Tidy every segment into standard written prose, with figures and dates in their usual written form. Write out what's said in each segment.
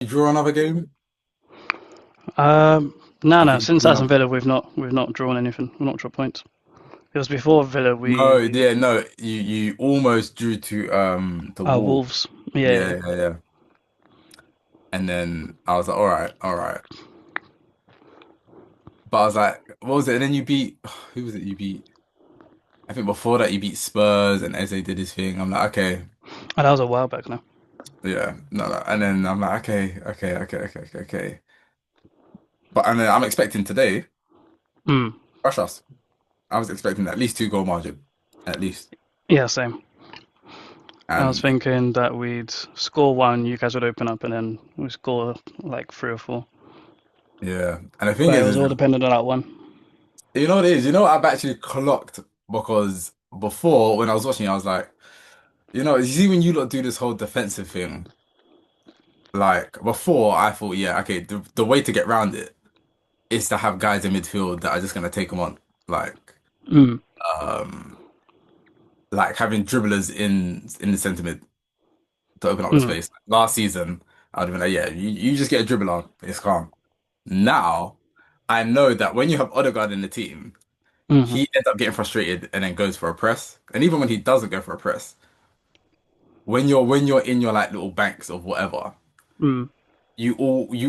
draw another game? No. Have you Since drawn Aston up? Villa, we've not drawn anything. We've not dropped points. It was before Villa. No, We yeah, no. You almost drew to the wall. Wolves. Yeah, Yeah, yeah. yeah, yeah. And then I was like, all right, all right. But I was like, what was it? And then you beat who was it? You beat. I think before that you beat Spurs and Eze did his thing. I'm like, okay, Oh, that was a while back now. yeah, no, no. And then I'm like, okay. But and then I'm expecting today Hmm. crush us. I was expecting at least two goal margin, at least. Yeah, same. I was And thinking that we'd score one, you guys would open up, and then we score like three or four. yeah, and the thing But it was is all dependent on that one. you know what it is? You know what I've actually clocked because before when I was watching, I was like, you see when you lot do this whole defensive thing, like before I thought, yeah, okay, the way to get around it is to have guys in midfield that are just gonna take them on, like Mm. um, like having dribblers in the centre mid to open up the Mm. space. Last season, I'd have been like, yeah, you just get a dribble on, it's calm. Now I know that when you have Odegaard in the team. Mm. He ends up getting frustrated and then goes for a press. And even when he doesn't go for a press, when you're in your like little banks of whatever, Mm. you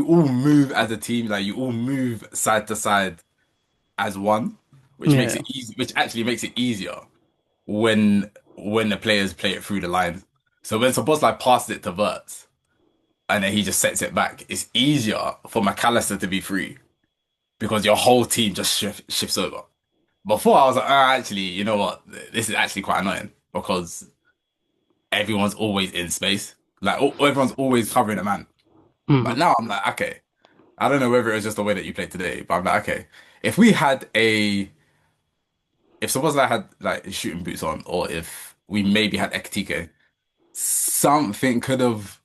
all move as a team, like you all move side to side as one, which makes Yeah. it easy, which actually makes it easier when the players play it through the lines. So when Szoboszlai passes it to Verts and then he just sets it back, it's easier for McAllister to be free because your whole team just shifts over. Before I was like, actually, you know what? This is actually quite annoying because everyone's always in space. Like everyone's always covering a man. But Mm. now I'm like, okay, I don't know whether it was just the way that you played today, but I'm like, okay, if we had a, if suppose I had like shooting boots on, or if we maybe had Ekitike, something could have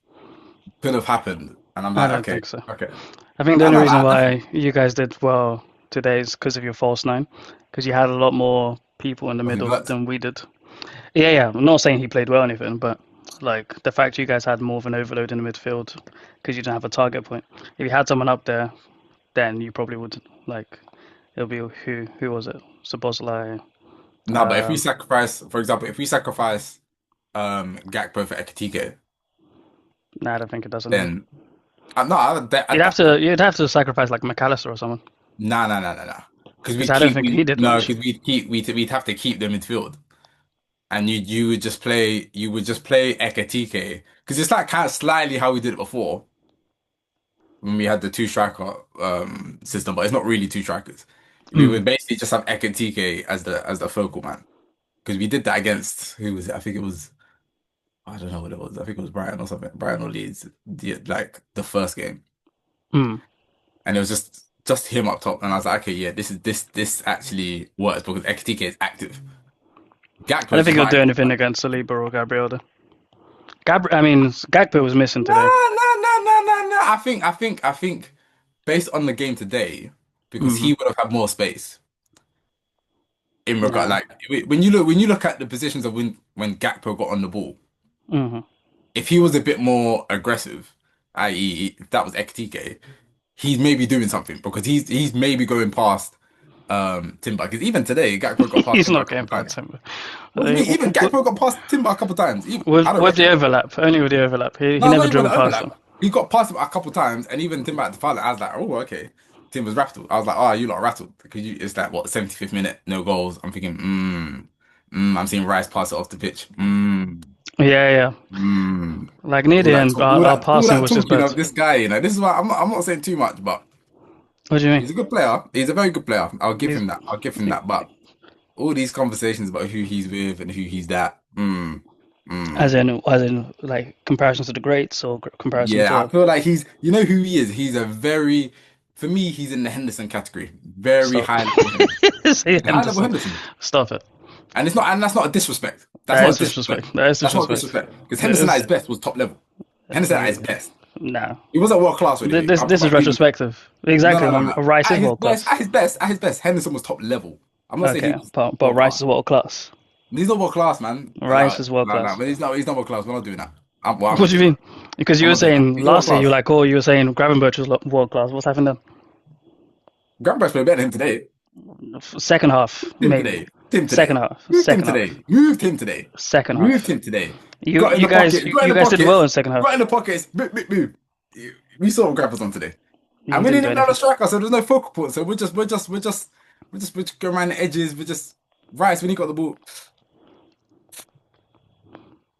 happened. And I'm I like, don't okay, think so. okay. I think the No, only no, reason no, definitely. why you guys did well today is because of your false nine, because you had a lot more people in the Who middle works? than we did. Yeah, yeah. I'm not saying he played well or anything, but like the fact you guys had more of an overload in the midfield because you didn't have a target point. If you had someone up there, then you probably would like it'll be who was it? Sabozlai. No, but if we Um, sacrifice, for example, if we sacrifice Gakpo for Ekitike, nah, I don't think it does enough. then no, You'd have to sacrifice like McAllister or someone nah. Because because we'd I don't keep think he we did no, much. because we'd have to keep them midfield, and you would just play Ekatike because it's like kind of slightly how we did it before when we had the two striker system, but it's not really two strikers. We Mm. would basically just have Ekatike as the focal man because we did that against who was it? I think it was I don't know what it was. I think it was Brighton or something, Brighton or Leeds, like the first game. Mm. And it was just him up top, and I was like, okay, yeah, this actually works because Ekitike is active. I Gakpo don't is think just he'll not do active. anything against Saliba or Gabriel. Though. I mean, Gakpo was missing today. No. I think based on the game today, because he Mm. would have had more space in regard, Nah. like when you look at the positions of when Gakpo got on the ball, Hmm. if he was a bit more aggressive, i.e., if that was Ekitike, he's maybe doing something because he's maybe going past Timber. Because even today, Gakpo got past He's Timber a not couple getting of times. past him. What do you mean? Even Gakpo got past Timber a couple of times. Even, I don't With rate the him. overlap, only with the overlap. He No, not never even dribbled the past him. overlap. He got past him a couple of times, and even Timber had to foul it. I was like, oh, okay. Timber's rattled. I was like, oh, you lot are rattled because it's like what 75th minute, no goals. I'm thinking, I'm seeing Rice pass it off the pitch. Yeah, yeah. Mm. Like near All the that end, talk, all our that all passing that was just talking bad. of this guy. This is why I'm not saying too much, but What do you mean? he's a good player. He's a very good player. I'll give He's him that. I'll give him that. But all these conversations about who he's with and who he's that. as Mm. in like comparisons to the greats or comparison Yeah, I to. feel like you know who he is. For me, he's in the Henderson category. Very Stop. high level Henderson. Say High level Henderson. Henderson. Stop it. And that's not a disrespect. That's That not a is disrespect. disrespect. That is That's not a disrespect. disrespect. Because It Henderson at is. his best was top level. Henderson at his best. Nah. He wasn't world class or anything. I'm talking This is about being retrospective. no, Exactly. no, no, no. Rice At is his world best, class. at his best, Henderson was top level. I'm not saying he Okay, was but world Rice class. is world class. He's not world class, man. Rice is world class. But he's not world class. We're not doing that. Well, I'm What gonna do you do that. mean? Because you I'm were gonna do that. saying He's world last year, you were class. like, oh, you were saying Gravenberch was world class. What's happened then? Grandpa's playing better than him today. Second half, Him maybe. today. Him Second today. half. Moved him Second half. today. Moved him today. Second Moved half. him today. You Got in you the guys pocket. you, Got in you the guys did well pockets. in second half. Got in the pockets. Boop, boop, boop. We saw what Grandpa's on today. He And we didn't didn't do even have a anything. striker, so there's no focal point. So we're just going around the edges. We're just Rice when he got the ball.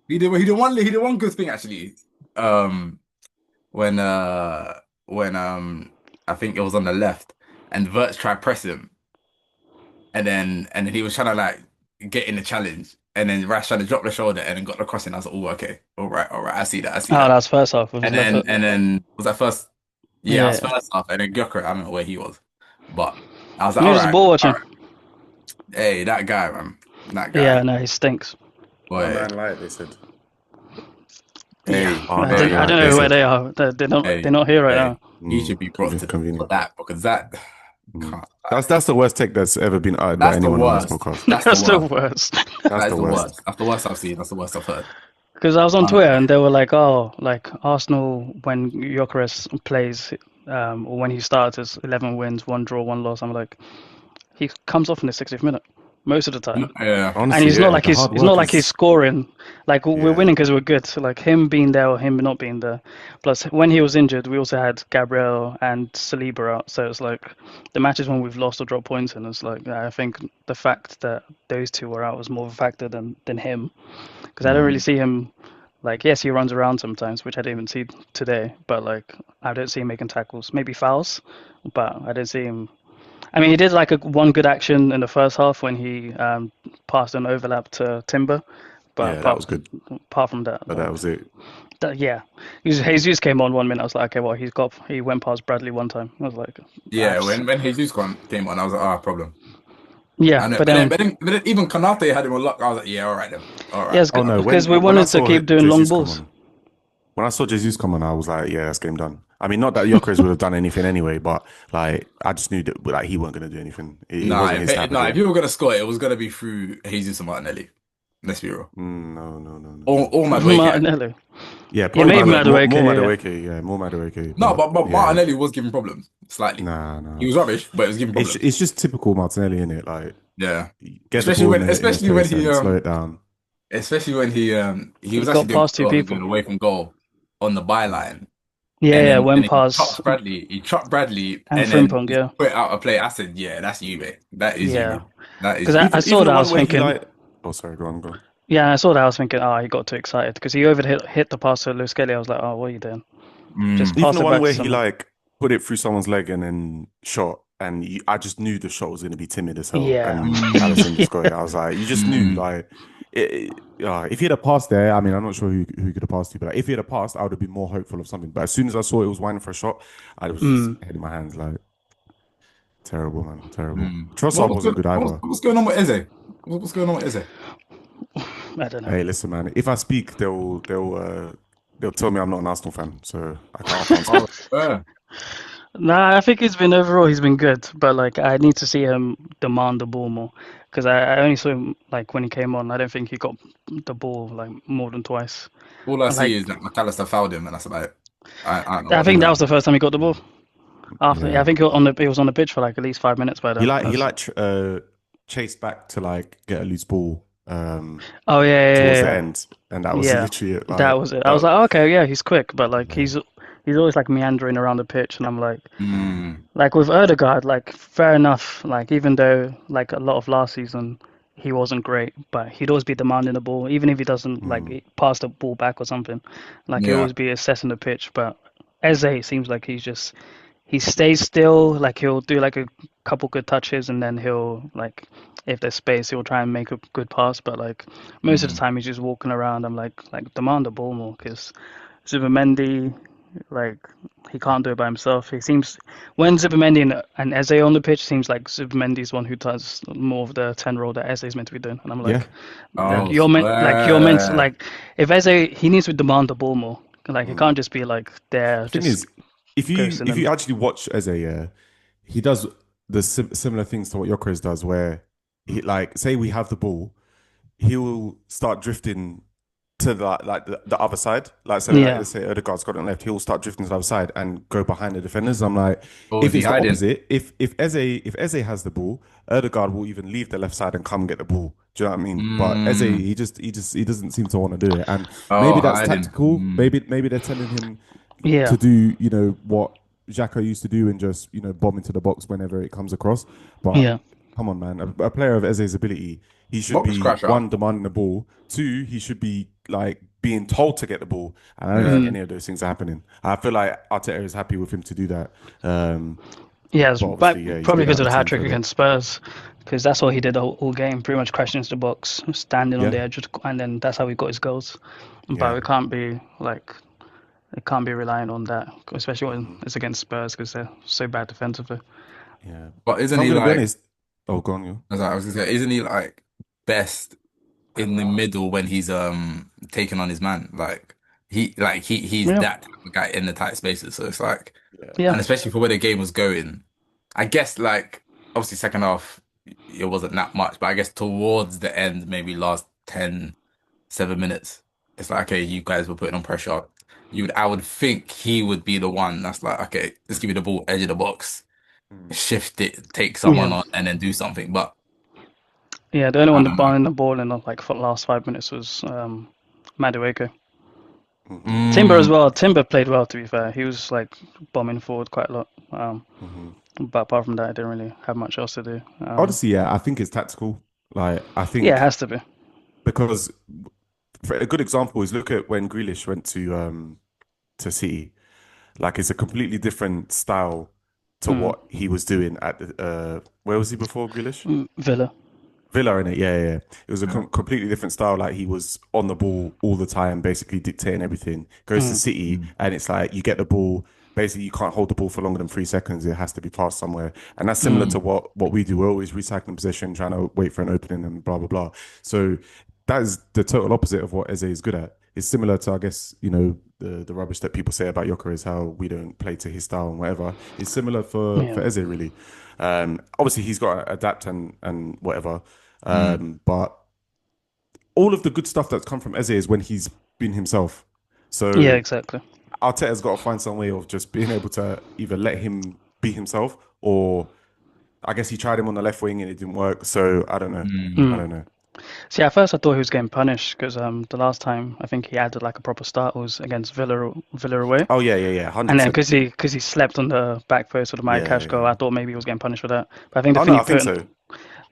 He did one good thing actually. Um when I think it was on the left and Verts tried press him and then he was trying to like get in the challenge and then Rash trying to drop the shoulder and then got the crossing. I was like, oh okay, all right, I see that, I see Oh, that that. was first half with his left foot. And then was that first? Yeah, I was Yeah. first off and then Gyokeres, I don't know where he was, but I was like, He was just ball all watching. right, hey, that guy, man, that Yeah, guy, no, he stinks. What a boy, man like they said. Yeah, hey, Oh, I man don't, I hey, don't like they know where said. they are. They're hey, not here right hey, now. he should be brought to for Convenient. that because that Mm. can't. That's the worst take that's ever been uttered by That's the anyone on this worst. podcast. That's the That's the worst. worst. That's That is the the worst. worst. That's the worst I've seen. That's the worst I've heard. Because I was on Twitter Uh, and they were like, oh, like Arsenal when Gyokeres plays, or when he starts, it's 11 wins, one draw, one loss. I'm like, he comes off in the 60th minute most of the time. yeah. And Honestly, he's not yeah, like the he's hard it's not work like he's is scoring. Like we're yeah. winning because we're good. So like him being there or him not being there. Plus, when he was injured, we also had Gabriel and Saliba out. So it's like the matches when we've lost or dropped points, and it's like I think the fact that those two were out was more of a factor than him. Because I don't really Mm. see him. Like yes, he runs around sometimes, which I didn't even see today. But like I don't see him making tackles, maybe fouls, but I didn't see him. I mean, he did like one good action in the first half when he passed an overlap to Timber, but Yeah, that was good. apart from that, But that like was it. yeah, Jesus came on 1 minute. I was like, okay, well, he went past Bradley one time. I was like, Yeah, that's when came on, I was like, ah, problem. yeah, I know, but then but then even Kanate had him on lock. I was like, yeah, all right then, all yeah, right. it's Oh no, because we when I wanted to saw keep doing long Jesus come balls. on, when I saw Jesus come on, I was like, yeah, that's game done. I mean, not that Gyökeres would have done anything anyway, but like I just knew that like he wasn't gonna do anything. It Nah, wasn't his type of nah, if game. you were gonna score, it was gonna be through Jesus and Martinelli. Let's be real. No, no, no, no, no. Or Madueke actually. Martinelli, Yeah, yeah, probably Or maybe Madueke. More Madueke, yeah, Madueke. Yeah, more Madueke. No, But but yeah, Martinelli was giving problems slightly. nah, He nah. was rubbish, but it was giving problems. It's just typical Martinelli, in it. Like Yeah. get the ball in his Especially when place and slow it down. he he was got actually doing past two well, he was people. doing away from goal on the byline. Yeah, yeah, And went then he past chopped Bradley. He chopped Bradley and and then Frimpong, just yeah, put it out a play. I said, yeah, that's you, mate. That is you, yeah. bro. That Because is you. I saw Even that, the I one was where he thinking, like, oh sorry, go on. yeah, I saw that, I was thinking, he got too excited because he hit the pass to Luis Kelly. I was like, oh, what are you doing? Just Mm, Even pass the it one back to where he someone. like put it through someone's leg and then shot, and I just knew the shot was going to be timid as hell, Yeah. and mm, Allison just got it. I was like, you just knew, mm, like, if he had a pass there, I mean, I'm not sure who could have passed to, but like, if he had a pass, I would have been more hopeful of something. But as soon as I saw it was winding for a shot, I was just Mm. head in my hands, like, terrible, man, terrible. mm. Trossard wasn't good either. What's going on with Eze? What's going on with Eze? I don't know. Hey, listen, man, if I speak, they'll tell me I'm not an Arsenal fan, so I can't Oh, speak. yeah. Nah, I think he's been good, but like I need to see him demand the ball more because I only saw him like when he came on. I don't think he got the ball like more than twice. All I And like see is that McAllister fouled him, and that's about it. I don't know I what to think that do. was the first time he got the ball. After, yeah, I Yeah. think he was on the pitch for like at least 5 minutes by then. He That's, like chased back to like get a loose ball oh yeah, towards yeah, the yeah, end, and that was yeah. literally it. That Like was it. I was that, like, oh, okay, yeah, he's quick, but like yeah. he's always like meandering around the pitch, and I'm Mm, like with Erdegaard, like fair enough. Like even though like a lot of last season he wasn't great, but he'd always be demanding the ball, even if he doesn't like Mm, pass the ball back or something. Like he'll yeah. always be assessing the pitch. But Eze seems like he stays still. Like he'll do like a couple good touches, and then he'll like if there's space, he'll try and make a good pass. But like most of the Mm, time, he's just walking around. I'm like demand the ball more because Zubimendi, like he can't do it by himself. He seems when Zubimendi and Eze on the pitch, seems like Zubimendi's one who does more of the 10 role that Eze is meant to be doing. And I'm yeah. like oh, you're meant to, swear. like if Eze he needs to demand the ball more. Like he Mm. can't just be like there The thing just is, if ghosting you them. actually watch as he does the similar things to what Gyökeres does, where he like say we have the ball, he will start drifting to the other side. Like so, like Yeah, let's say Odegaard's got it on left, he'll start drifting to the other side and go behind the defenders. I'm like, Or was if he it's the hiding? opposite, if Eze has the ball, Odegaard will even leave the left side and come get the ball. Do you know what I mean? But Eze, Mm. he doesn't seem to want to do it, and Oh, maybe that's hiding. tactical. Maybe they're telling him yeah, to do what Xhaka used to do and just bomb into the box whenever it comes across. But yeah, come on, man, a player of Eze's ability, he should Box be crusher. one demanding the ball, two he should be like being told to get the ball, and I don't think Yeah. mm, any of those things are happening. I feel like Arteta is happy with him to do that, yeah. It's but obviously, yeah, he's probably been because out of of the the hat team trick for a bit. against Spurs, because that's all he did the whole game, pretty much crashing into the box, standing on Yeah, the edge, and then that's how he got his goals. But yeah. it can't be like it can't be relying on that, especially when Hmm. it's against Spurs because they're so bad defensively. Yeah. But If isn't I'm he gonna be like, honest, oh, go on, you. I was gonna say, isn't he like best in the middle when he's taking on his man? He's Yeah, that type of guy in the tight spaces. So it's like, Yeah. yeah, and especially for where the game was going, I guess like obviously second half it wasn't that much, but I guess towards the end, maybe last 7 minutes, it's like okay, you guys were putting on pressure. I would think he would be the one that's like, okay, let's give you the ball, edge of the box, Mm. shift it, take someone yeah, on, and then do something. But yeah. The only I one don't know. that the ball in the like for the last 5 minutes was Madueke. Hmm. Timber as Mm, well. Timber played well, to be fair. He was like bombing forward quite a lot. Hmm. But apart from that, I didn't really have much else to do. Honestly, yeah, I think it's tactical. Like, I Yeah, it think has to be. because for a good example is look at when Grealish went to City. Like, it's a completely different style to Mm. what he was doing at the where was he before Grealish? Villa. Villa in it, yeah, yeah. Yeah. It was a yeah. completely different style. Like he was on the ball all the time, basically dictating everything. Goes to Mm. City, Mm, and it's like you get the ball. Basically, you can't hold the ball for longer than 3 seconds. It has to be passed somewhere, and that's similar Mm. to what we do. We're always recycling possession, trying to wait for an opening, and blah blah blah. So that is the total opposite of what Eze is good at. It's similar to, I guess, the rubbish that people say about Gyokeres, how we don't play to his style and whatever. It's similar for Yeah. Eze, really. Obviously, he's got to adapt and whatever. mm. But all of the good stuff that's come from Eze is when he's been himself. Yeah, So exactly. Arteta's got to find some way of just being able to either let him be himself, or I guess he tried him on the left wing and it didn't work. So I don't know. I Mm. Mm. don't know. See, at first I thought he was getting punished because the last time I think he added like a proper start was against Villa away, Oh yeah, yeah, yeah, and then 100%. because he slept on the back post of the Mad Yeah, Cash goal, yeah. I thought maybe he was getting punished for that. But I think Oh no, I think so.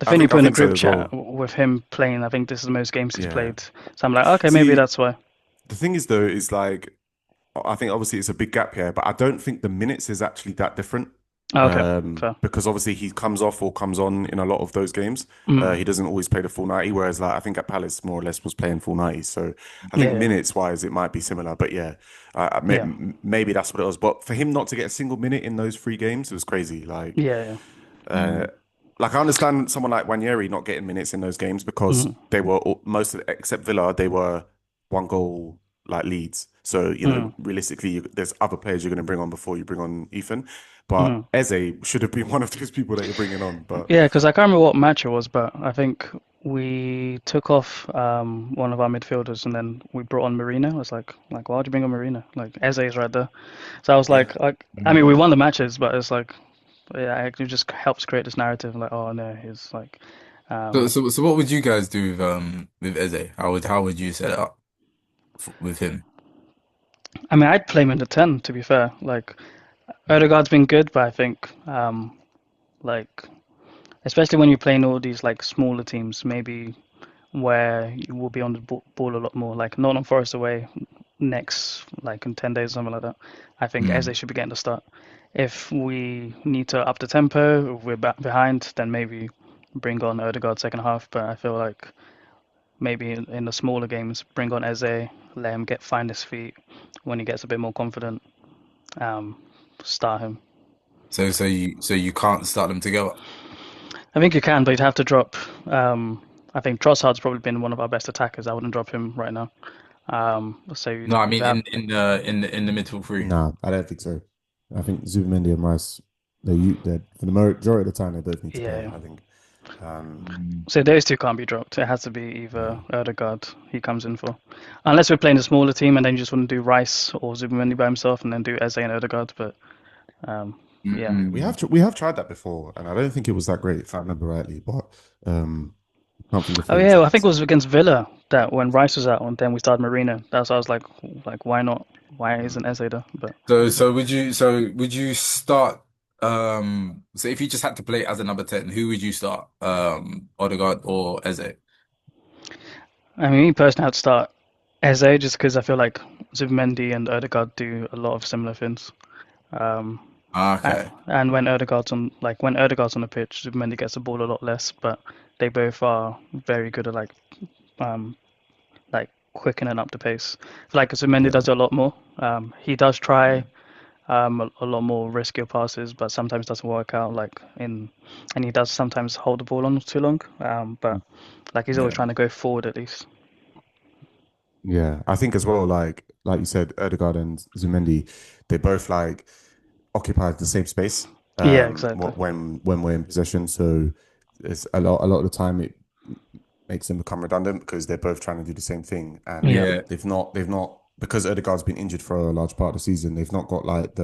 the I thing he think I put in the think so group as chat well. with him playing, I think this is the most games he's Yeah. played. So I'm like, okay, maybe See, that's why. the thing is though, is like I think obviously it's a big gap here, but I don't think the minutes is actually that different. Oh, okay, fair. Because obviously he comes off or comes on in a lot of those games. Mm. He doesn't always play the full 90, whereas like I think at Palace more or less was playing full 90. So I think Yeah, yeah, minutes wise it might be similar, but yeah, yeah, maybe that's what it was. But for him not to get a single minute in those 3 games, it was crazy. yeah, yeah. Uh, like I understand someone like Wanyeri not getting minutes in those games because Mm. they were most of except Villa, they were one goal like leads. So Mm. realistically, there's other players you're going to bring on before you bring on Ethan. But Mm. Eze should have been one of those people that you're bringing on. But Yeah, because I can't remember what match it was, but I think we took off one of our midfielders and then we brought on Marina. I was like, why'd you bring on Marina? Like Eze is right there. So I was yeah, I mean, Mm. we won the matches, but it's like, yeah, it just helps create this narrative. Like, oh no, he's like, So, um, so, so what would you guys do with Eze? How would you set it up with him? I mean, I'd play him in the 10, to be fair. Like, Odegaard's been good, but I think, like, especially when you're playing all these like smaller teams, maybe where you will be on the ball a lot more. Like Nottingham Forest away next, like in 10 days, something like that. I think Mm. Eze should be getting the start. If we need to up the tempo, if we're back behind, then maybe bring on Odegaard second half. But I feel like maybe in the smaller games, bring on Eze, let him find his feet. When he gets a bit more confident, um, start him. So you can't start them together. I think you can, but you'd have to drop. I think Trossard's probably been one of our best attackers. I wouldn't drop him right now. So No, I you'd mean have. in the middle three. nah, I don't think so. I think Zubimendi and Rice, they for the majority of the time they both need to play. Yeah, I think. Mm. So those two can't be dropped. It has to be either Odegaard he comes in for, unless we're playing a smaller team and then you just want to do Rice or Zubimendi by himself and then do Eze and Odegaard. But yeah. Mm. We have tried that before, and I don't think it was that great, if I remember rightly. But can't think of Oh things yeah, well, I think it against. was against Villa that when Rice was out and then we started Marina. That's why I was like why not? Why isn't Eze there? But Would you start so if you just had to play as a number 10, who would you start? Odegaard or Eze? I mean, me personally, I'd start Eze just because I feel like Zubimendi and Odegaard do a lot of similar things. Um, Okay. and when Odegaard's on the pitch, Zubimendi gets the ball a lot less, but they both are very good at um, like quickening up the pace. I feel like Zubimendi Yeah, does it a lot more. He does try a lot more riskier passes, but sometimes doesn't work out. And he does sometimes hold the ball on too long. But like he's always Yeah. trying to go forward at least. yeah. I think as well, like you said, Erdegaard and Zumendi, they both like occupy the same space. Yeah, exactly. When we're in possession, so it's a lot of the time it makes them become redundant because they're both trying to do the same thing, and Yeah. Yeah. they've not because Erdegaard's been injured for a large part of the season. They've not got like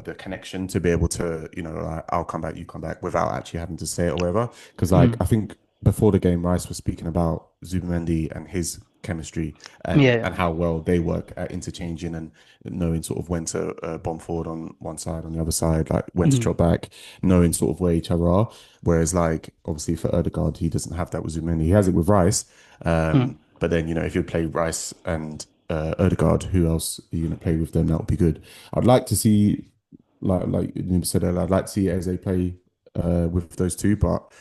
the connection to be able to, like, I'll come back, you come back without actually having to say it or whatever. Because like Mm. I think before the game, Rice was speaking about Zubimendi and his chemistry Yeah, yeah. and how well they work at interchanging and knowing sort of when to bomb forward on one side, on the other side, like when to Mm. drop back, knowing sort of where each other are. Whereas like obviously for Erdegaard, he doesn't have that with Zubimendi. He has it with Rice. Mm. But then, if you play Rice and Erdegaard, who else are you going to play with them? That would be good. I'd like to see like you said earlier, I'd like to see Eze play with those two, but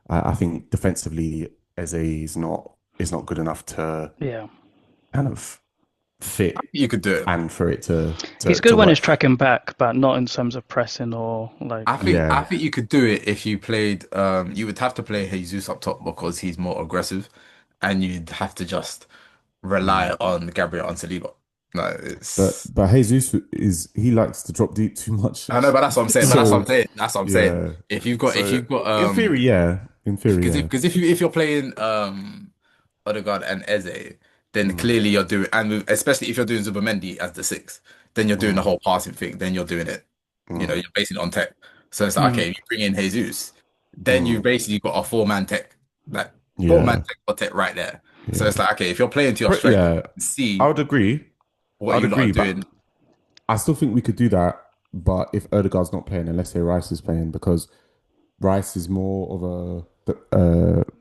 I think defensively Eze is not good enough to Yeah. kind of fit You could do it. and for it He's good to when he's work. tracking back, but not in terms of pressing or Yeah, I think you could do it if you played you would have to play Jesus up top because he's more aggressive and you'd have to just rely mm. on Gabriel and Saliba. No, it's But Jesus is he likes to drop deep too much. I know, but that's what I'm saying. But that's what I'm So saying. That's what I'm saying. yeah, If so you've got in theory, yeah, in theory, because yeah. if you're playing Odegaard and Eze, then Mm, clearly you're doing especially if you're doing Zubimendi as the six, then you're doing the mm, whole passing thing. Then you're doing it. mm, You're basing it on tech. So it's like mm. okay, if you bring in Jesus, then you mm. basically got a four-man tech, like four-man Yeah, tech or tech right there. So yeah. it's like okay, if you're playing to your strength, Yeah, see I would agree. I what would you lot are agree, but doing. I still think we could do that. But if Erdegaard's not playing, and let's say Rice is playing, because Rice is more of a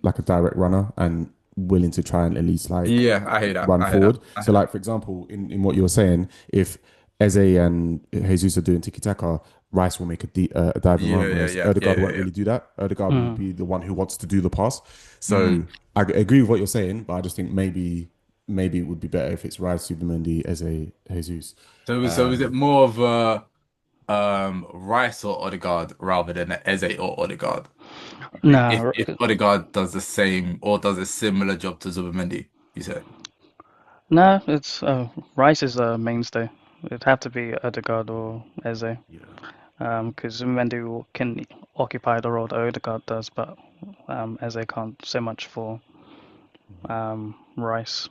like a direct runner and willing to try and at least like Yeah, I hear that. run I hear that. forward. So like for example, in what you were saying, if Eze and Jesus are doing tiki taka, Rice will make a diving Yeah, run, yeah, whereas yeah, yeah, Erdegaard yeah, won't yeah. really do that. Erdegaard will Mm. be the one who wants to do the pass. Mm. So I agree with what you're saying, but I just think maybe it would be better if it's Rice, Subamendi, Eze, Jesus. So is it more of a Rice or Odegaard rather than a Eze or Odegaard? Nah, If Odegaard does the same or does a similar job to Zubimendi, you said. nah. It's Rice is a mainstay. It'd have to be Odegaard or Eze, Yeah. because Mendy can occupy the role that Odegaard does, but Eze can't so much for Rice.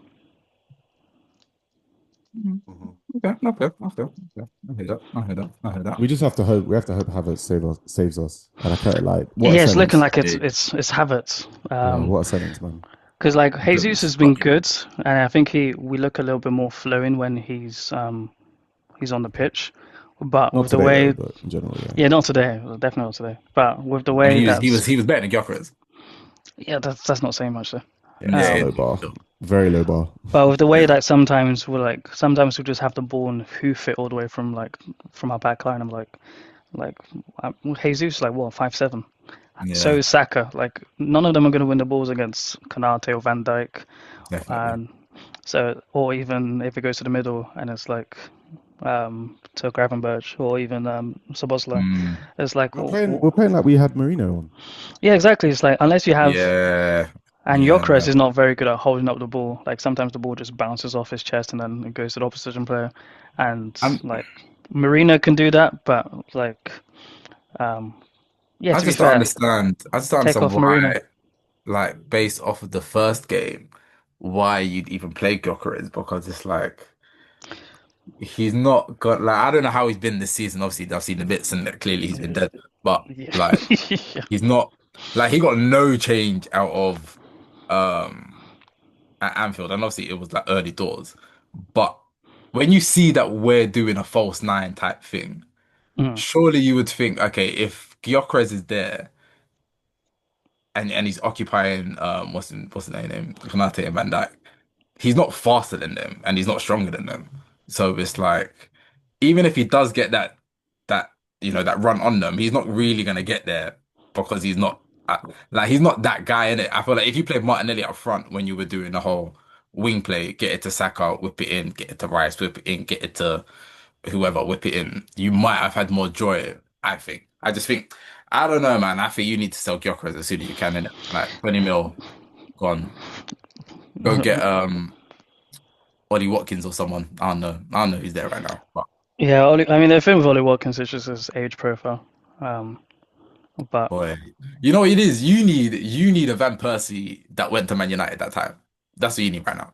Mhm. Mhm. Okay, okay, okay. Okay. I hear that. I hear that. I hear that. We just have to hope. We have to hope Havertz saves us. And I can't like what a Yeah, it's looking sentence. like it's Havertz. Yeah, what a sentence, man. Because like Jesus Goodness has been fucking me. good, and I think we look a little bit more flowing when he's on the pitch. But Not with the today though, way, but in general, yeah. yeah, not today, definitely not today. But with the And way that's he was better than Gyokeres. yeah, that's not saying much though. Yeah, it's a Yeah. Um, low bar, very low bar. but with the way Yeah. that sometimes we just have the ball and hoof it all the way from our back line. I'm like Jesus is like what 5'7". So Yeah. is Saka. Like none of them are going to win the balls against Konate or Van Dijk, Definitely. and so or even if it goes to the middle and it's like to Gravenberch or even Szoboszlai. Mm. It's like We're playing like we had Marino on. yeah, exactly. It's like unless you have Yeah. and Gyokeres Yeah. is not very good at holding up the ball. Like sometimes the ball just bounces off his chest and then it goes to the opposition player. And I'm like Marino can do that, but like um Yeah, I to be just don't fair, understand. I just don't take understand off Marino. why, like, based off of the first game, why you'd even play Gyokeres because it's like he's not got like I don't know how he's been this season. Obviously, I've seen the bits and clearly he's been dead, but Yeah. like Yeah. he's not like he got no change out of um at Anfield, and obviously it was like early doors. But when you see that we're doing a false nine type thing, Mm. surely you would think, okay, if Gyökeres is there and he's occupying what's the name Konate and Van Dijk, he's not faster than them and he's not stronger than them. So it's like even if he does get that that run on them, he's not really gonna get there because he's not like he's not that guy in it. I feel like if you played Martinelli up front when you were doing the whole wing play, get it to Saka, whip it in, get it to Rice, whip it in, get it to whoever, whip it in, you might have had more joy, I think. I just think I don't know, man. I think you need to sell Gyökeres as soon as you can, innit? Like 20 mil gone. Go get Ollie Watkins or someone. I don't know. I don't know who's there right now. But Yeah, I mean, the thing with Ollie Watkins is just his age profile. Um, but boy, you know what it is? You need a Van Persie that went to Man United that time. That's what you need right now.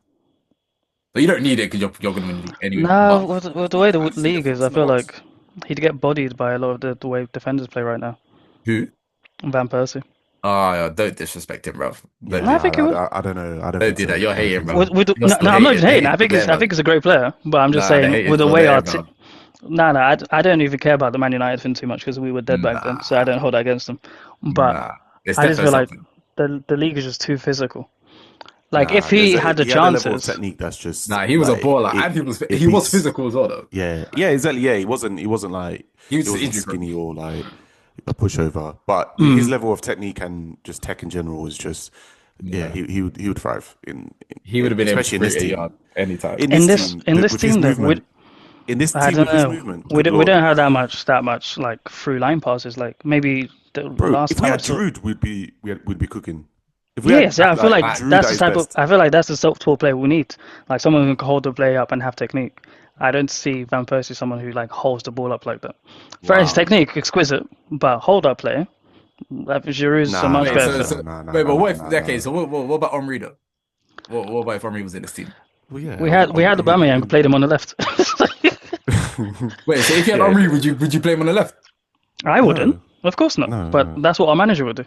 But you don't need it because you're going to win the league anyway. now, But with the way the I see the league is, fox I in the feel box. like he'd get bodied by a lot of the way defenders play right now. Who? Van Persie. Oh, don't disrespect him, bro. Don't No, do I Yeah, that. think he would. I don't know. I don't Don't think do that. so. You're I don't hating, think bro. so. You're No, still I'm not hating. even The hating. hate's still there, I bro. think he's a great player, but I'm just Nah, the saying hate is with the still way there, our bro. no, I don't even care about the Man United thing too much because we were dead back then, so I Nah, don't hold that against them. But nah. It's I just definitely feel like something. the league is just too physical. Like if Nah, he had the he had a level of chances, technique that's just Nah, he was a like baller, and it he was beats. physical as well, though. Yeah, exactly. Yeah, he wasn't like He was he just wasn't injury prone. skinny or like a pushover, but his mm, level of technique and just tech in general was just yeah, Yeah, he would thrive he would have been able to especially in this create a team. yard anytime. In this team, in this with his team though, movement, in this I team don't with his know. movement, We good don't, we lord, don't have that much like through line passes. Like maybe the bro! last If we time I had saw. Giroud, we'd be cooking. If we Yeah, had yes, yeah. I feel like like Like, Giroud that's at the his type of. best, I feel like that's the self-taught player we need. Like someone who can hold the play up and have technique. I don't see Van Persie someone who like holds the ball up like that. For his wow. technique, exquisite, but hold up play. Like Giroud's a much nah, Wait, better nah, so fit. nah, so nah, nah, wait, nah, but nah, what if nah, okay? nah. So what about Henri though? What about if Henri was in this team? Well, yeah, We had Aubameyang who played him on the left. Wait, so if you had yeah, Henri, would you play him on the left? I wouldn't, no, of course not. no, But no. that's what our manager would do.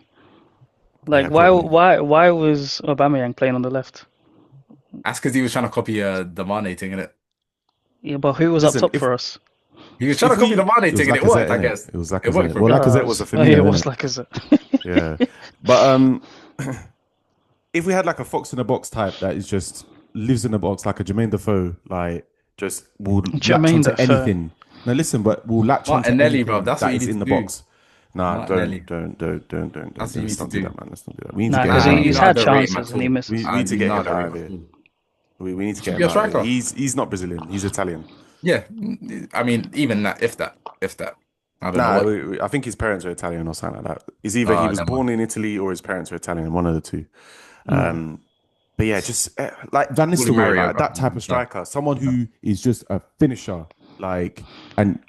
Like Yeah, probably. why was Aubameyang playing on the left? That's because he was trying to copy the Mane thing, innit? Yeah, but who was up Listen, top for us? He was trying to if copy the we Mane it was thing, and it Lacazette worked, I in it. guess. It was It worked Lacazette. for a Well, bit. Lacazette was a Yeah, it Firmino in was it. like as a Yeah, but if we had like a fox in a box type that is just lives in a box like a Jermaine Defoe, like just will latch Jermaine onto Defoe. anything. Now listen, but will latch onto Martinelli, bro. anything That's what that you is need in to the do. box. Nah, Martinelli. That's what you let's need to not do do. that, man. Let's not do that. We need to Nah, get because him out of he's I here. had don't rate him chances at and he all. misses. We I need to do get not him out rate of him at here. all. We need to get Should him be a out of here. striker. He's not Brazilian. He's Italian. Yeah, I mean, even that, if that, I don't know Nah, what. I think his parents are Italian or something like that. It's either he was Never born mind. in Italy or his parents are Italian, one of the two. Mm. Um, but yeah, just like Van Call him Nistelrooy, Mario, like bro. that type of No, striker, someone no. who is just a finisher, like and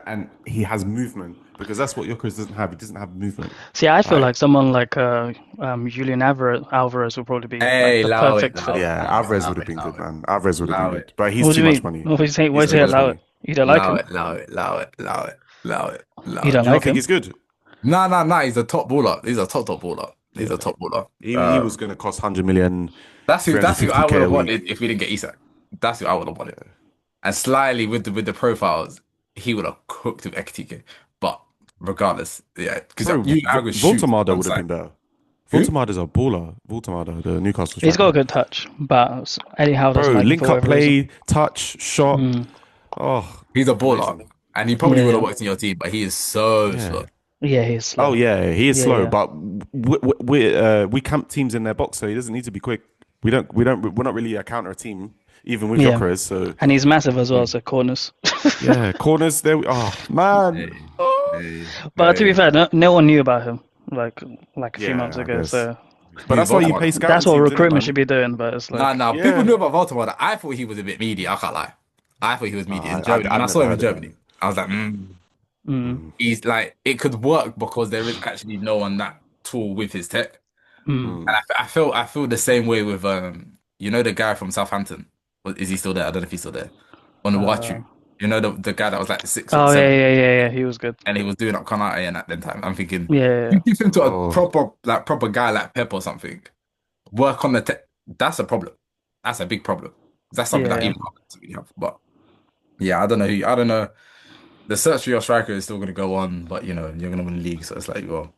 and he has movement because that's what Jokeres doesn't have. He doesn't have movement. See, I feel Like like someone like Julian Alvarez would probably be like Hey, the allow it, perfect allow fit. it, yeah, allow it, Alvarez allow would have it, been allow good, it, man. Alvarez would have been allow it. good, but he's What do too you much mean? money. What is he? Why He's is too he much allow it? money. You don't like Allow him? it, allow it, allow it, allow it, allow it, allow You it. don't Do you not like think him? he's good? No, no, no. He's a top baller. He's a top baller. He's a Yeah, top baller. he was going to cost 100 million, That's who I 350K would a have week. wanted if we didn't get Isak. That's who I would have wanted. Yeah. And slyly with the profiles, he would have cooked with XTK. But regardless, yeah, because Bro, you I would shoot Voltemada one would have side. been better. Who? Voltemada's a baller. Voltemada, the Newcastle He's got striker. a good touch, but Eddie Howe doesn't Bro, like him for link up whatever reason. play, touch, shot. Mm. Oh, He's a baller, amazing. and he probably Yeah, would have yeah, worked in your team, but he is so slow. Yeah. yeah. He's Oh, slow. yeah, he is Yeah, slow, yeah, but we camp teams in their box, so he doesn't need to be quick. We're not really a counter team, even with yeah. Jokeres. So And he's massive as well, so corners. yeah, corners there. Oh man, Hey, oh. hey, But to be hey. fair, no one knew about him like a few months Yeah, I ago. guess. So But Who, that's why you pay Voldemort? scouting that's what teams, innit, recruitment should man? be doing. But it's Nah, like, nah. People Yeah. knew about Voldemort. I thought he was a bit meaty. I can't lie. I thought he was Oh, meaty in Germany. When I'd I never saw him in heard of Germany, him. I was like, Mm. Mm, He's like it could work because there is actually no one that tall with his tech. Mm. And mm. I feel the same way with the guy from Southampton. Is he still there? I don't know if he's still there. On the Uh, Wachu. The guy that was like six foot oh yeah, seven yeah, yeah, yeah. He was good. and he was doing up Konate and at that time. I'm thinking Yeah, yeah, you yeah. give him to a Oh, proper guy like Pep or something. Work on the tech. That's a problem. That's a big problem. That's something that Yeah. even we have. But yeah, I don't know. The search for your striker is still going to go on, but you're going to win the league, so it's like, well,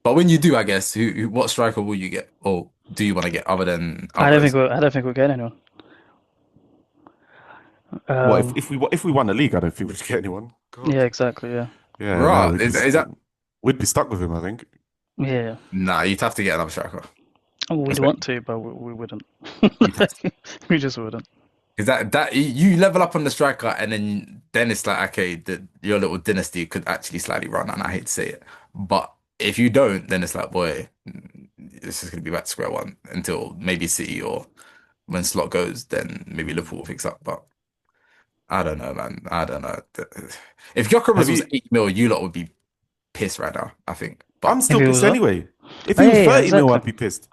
But when you do, I guess, what striker will you get, or do you want to get other than Alvarez? I don't think we'll get anyone. what Um, if we won the league? I don't think we'd get anyone. God, yeah, exactly. Yeah, yeah, no, Right? Is that? we'd be stuck with him. I think. yeah. Nah, you'd have to get another striker. We'd Respect. want to, but we wouldn't. You'd have to. We just wouldn't. Because that you level up on the striker, and then it's like, okay, your little dynasty could actually slightly run, and I hate to say it, but if you don't, then it's like, boy, this is gonna be back to square one until maybe City, or when slot goes, then maybe Liverpool picks up. But I don't know, man. I don't know. If Have Gyokeres was you? 8 mil, you lot would be pissed right now, I think. I'm But If still it pissed was up, anyway. If oh he was yeah, yeah, 30 mil, exactly. I'd be pissed,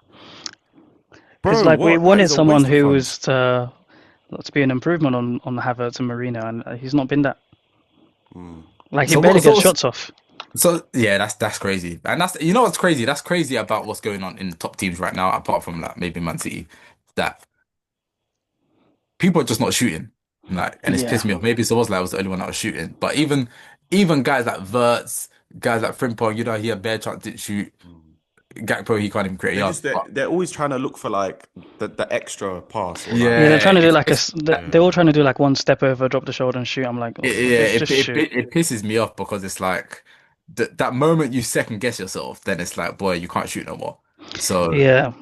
Because bro. like we What? That wanted is a someone waste of who funds. was to be an improvement on Havertz and Marino, and he's not been that. Mm. Like he so barely what? gets shots off. So yeah, that's crazy, and that's what's crazy. That's crazy about what's going on in the top teams right now, apart from like maybe Man City, that people are just not shooting. Like, and it's Yeah, pissed me off. Maybe Szoboszlai was the only one that was shooting, but even guys like Verts, guys like Frimpong, he had bare chance didn't shoot. Mm. Gakpo, he can't even create a They're yard. just But they're always trying to look for like the extra pass or yeah. like They're yeah, trying to do it's, like it's they're all yeah. trying to do like one step over, drop the shoulder and shoot. I'm like, oh, yeah, just shoot. it pisses me off because it's like that moment you second guess yourself, then it's like, boy, you can't shoot no more. So Yeah,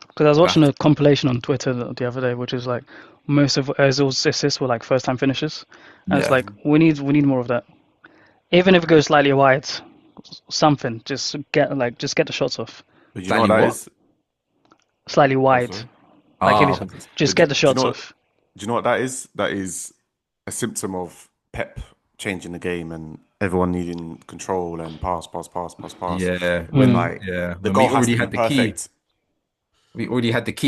because I was watching that, a compilation on Twitter the other day, which is like most of Ozil's assists were like first time finishes, and it's yeah, like we need more of that. Even if it goes slightly wide, something just get the shots off But you know what slightly that what? is? slightly Oh, wide. sorry. Like if Ah, you But just get the shots off. do you know what that is? That is a symptom of Pep changing the game and everyone needing control and pass. yeah. When Mm. like the When we goal has already to be had the key, perfect.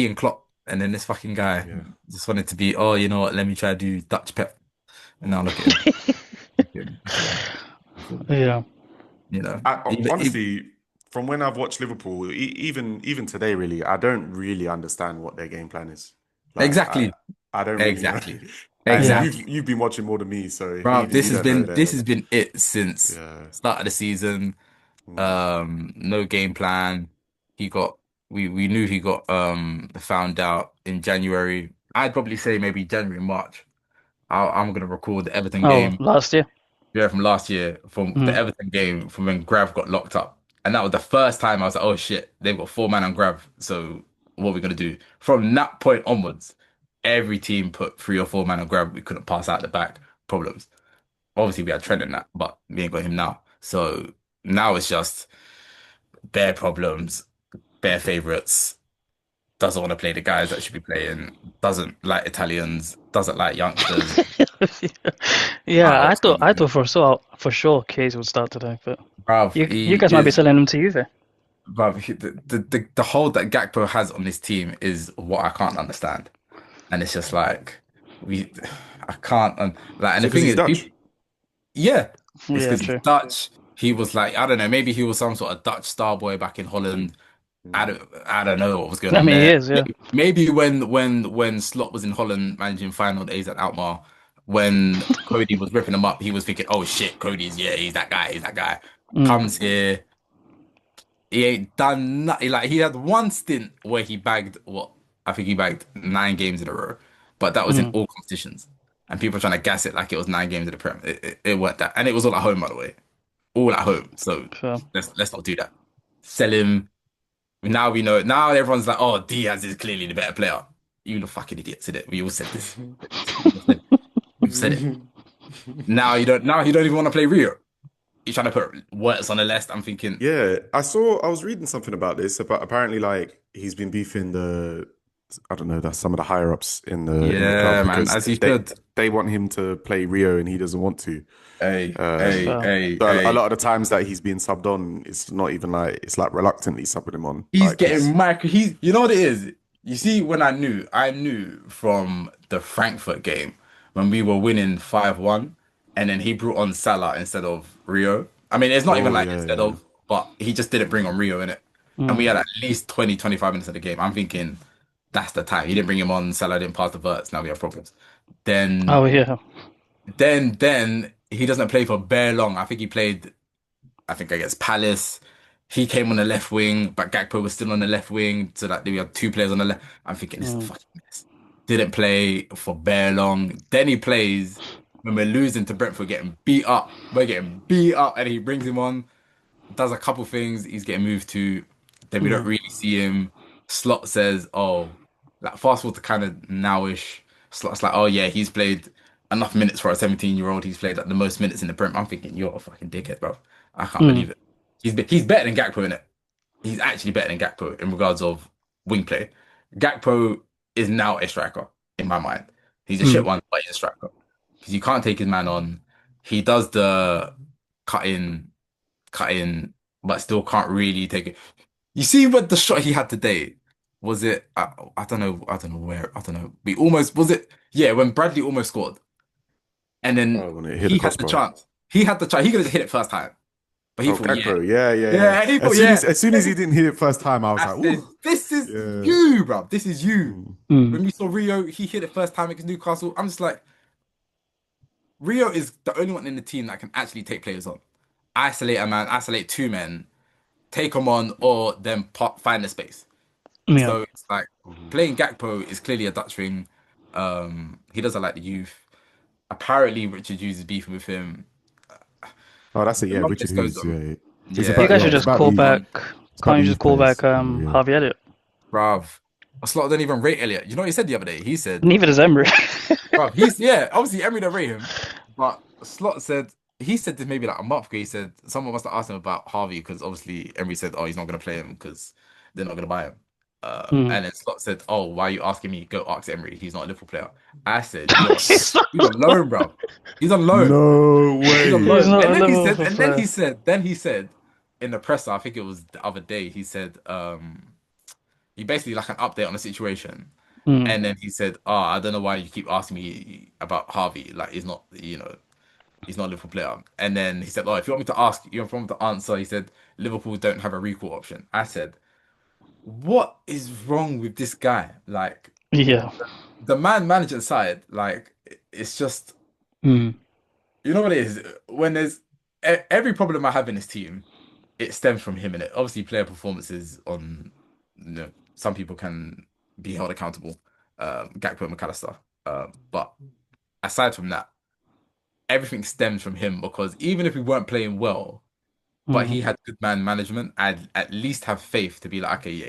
in Klopp, and then this fucking guy Yeah. just wanted to be, oh, you know what? Let me try to do Dutch Pep, and now Mm. look at him. Look at him. Yeah, Even, Honestly, from when I've watched Liverpool, even today, really, I don't really understand what their game plan is. Like exactly, I don't really know. exactly, And yeah, exactly. you've been watching more than me, so Bro, you don't know this the has been it since yeah. start of the season. Mm, No game plan. He got we knew he got found out in January. I'd probably say maybe January, March. I'm gonna record the Everton oh, game, last year. yeah, from last year, from the Mm. Everton game, from when Grav got locked up. And that was the first time I was like, oh shit, they've got four man on Grav. So what are we gonna do? From that point onwards, every team put three or four man on Grav. We couldn't pass out the back. Problems. Obviously, we had Trent in that, but we ain't got him now. So now it's just bare problems, bare favorites. Doesn't want to play the guys that should be playing. Doesn't like Italians. Doesn't like youngsters. Yeah, It's I crazy. thought for sure Case would start today, but Bruv, you he guys might be is. selling him to Juve. The hold that Gakpo has on this team is what I can't understand, and it's just like we, I can't like. And is it the because thing he's is, Dutch? people, yeah, it's Yeah, because he's true. Dutch. He was like, I don't know, maybe he was some sort of Dutch star boy back in Holland. Mm. I don't know what was going I on mean, he there. is. Yeah. Maybe when Slot was in Holland managing final days at Alkmaar, when Cody was ripping him up, he was thinking, "Oh shit, Cody's he's that guy, he's that guy." Mm. Comes here, he ain't done nothing. Like he had one stint where he bagged what I think he bagged 9 games in a row, but that was in Mm. all competitions, and people are trying to gas it like it was 9 games in the Prem. It weren't that, and it was all at home, by the way, all at home. So So let's not do that. Sell him. Now we know. Now everyone's like, "Oh, Diaz is clearly the better player." You the fucking idiots, said it. We all said this. We've said it. Now you don't. Now you don't even want to play Rio. You're trying to put words on the list. I'm thinking, Yeah, I was reading something about this, about apparently like he's been beefing I don't know, that's some of the higher ups in the club Yeah, man, because as he they should. they want him to play Rio and he doesn't want to. Hey, That's Um, hey, fair. hey, so a hey. lot of the times that he's being subbed on, it's not even like it's like reluctantly subbing him on. He's Like getting he's micro. You know what it is? You see, when I knew from the Frankfurt game when we were winning 5-1, and then he brought on Salah instead of Rio. I mean, it's not even oh like yeah, instead yeah. of, but he just didn't bring on Rio in it. And we Mm. had at least 20, 25 minutes of the game. I'm thinking that's the time. He didn't bring him on. Salah didn't pass the verts. Now we have problems. Oh Then, yeah. then he doesn't play for bare long. I think he played. I think against Palace. He came on the left wing, but Gakpo was still on the left wing, so that we had two players on the left. I'm thinking this is a Mm. fucking mess. Didn't play for bare long. Then he plays when we're losing to Brentford, getting beat up. We're getting beat up, and he brings him on, does a couple things. He's getting moved to. Then we don't Mm. really see him. Slot says, "Oh, like fast forward to kind of nowish." Slot's like, "Oh yeah, he's played enough minutes for a 17-year-old. He's played like the most minutes in the Prem." I'm thinking, "You're a fucking dickhead, bro. I can't Mm. believe it." He's better than Gakpo in it. He's actually better than Gakpo in regards of wing play. Gakpo is now a striker in my mind. He's a shit Mm. one, but he's a striker because you can't take his man on. He does the cutting cutting, but still can't really take it. You see what the shot he had today? Was it? I don't know. I don't know where. I don't know. We almost was it? Yeah, when Bradley almost scored, and then Oh, when it hit the he had the crossbar. chance. He had the chance. He could have hit it first time, but he Oh, thought, yeah, Gakpo, yeah, yeah, yeah. yeah. And he thought, yeah. As soon as he didn't hit it first time, I was I like, said, ooh, this is yeah. you, bro. This is you. Mm. Mm. When we saw Rio, he hit it first time against Newcastle. I'm just like, Rio is the only one in the team that can actually take players on. Isolate a man, isolate two men, take them on, or then find the space. Yeah. So it's like Mhm. playing Gakpo is clearly a Dutch thing. He doesn't like the youth. Apparently, Richard Hughes is beefing with him. Oh, that's it. The Yeah, long Richard list goes Hughes. on. Yeah, Yeah, You guys the should long it's just list about call goes the back. on. Can't you just youth call back players. Yeah. Harvey Elliott? Bruv. Slot don't even rate Elliot. You know what he said the other day? He said, Neither does Emery. bruv, he's, yeah, obviously Emery don't rate him. But Slot said, he said this maybe like a month ago. He said, someone must have asked him about Harvey because obviously Emery said, oh, he's not going to play him because they're not going to buy him. Mm. And then Slot said, "Oh, why are you asking me? Go ask Emery. He's not a Liverpool player." I said, He's not, He's on loan, bro. He's on loan. No He's on way. he's loan." not And a then he said, Liverpool player. then he said in the presser, I think it was the other day, he said, he basically like an update on the situation. Mm. And then he said, "Oh, I don't know why you keep asking me about Harvey. Like, he's not, he's not a Liverpool player." And then he said, "Oh, if you want me to ask, you want me to answer," he said, "Liverpool don't have a recall option." I said, what is wrong with this guy? Like Yeah. the man management side, like it's just Mm. you know what it is. When there's every problem I have in this team, it stems from him in it. Obviously, player performances on some people can be held accountable. Gakpo and McAllister. But aside from that, everything stems from him because even if we weren't playing well, but Mm. he had good man management. I'd at least have faith to be like, okay, yeah,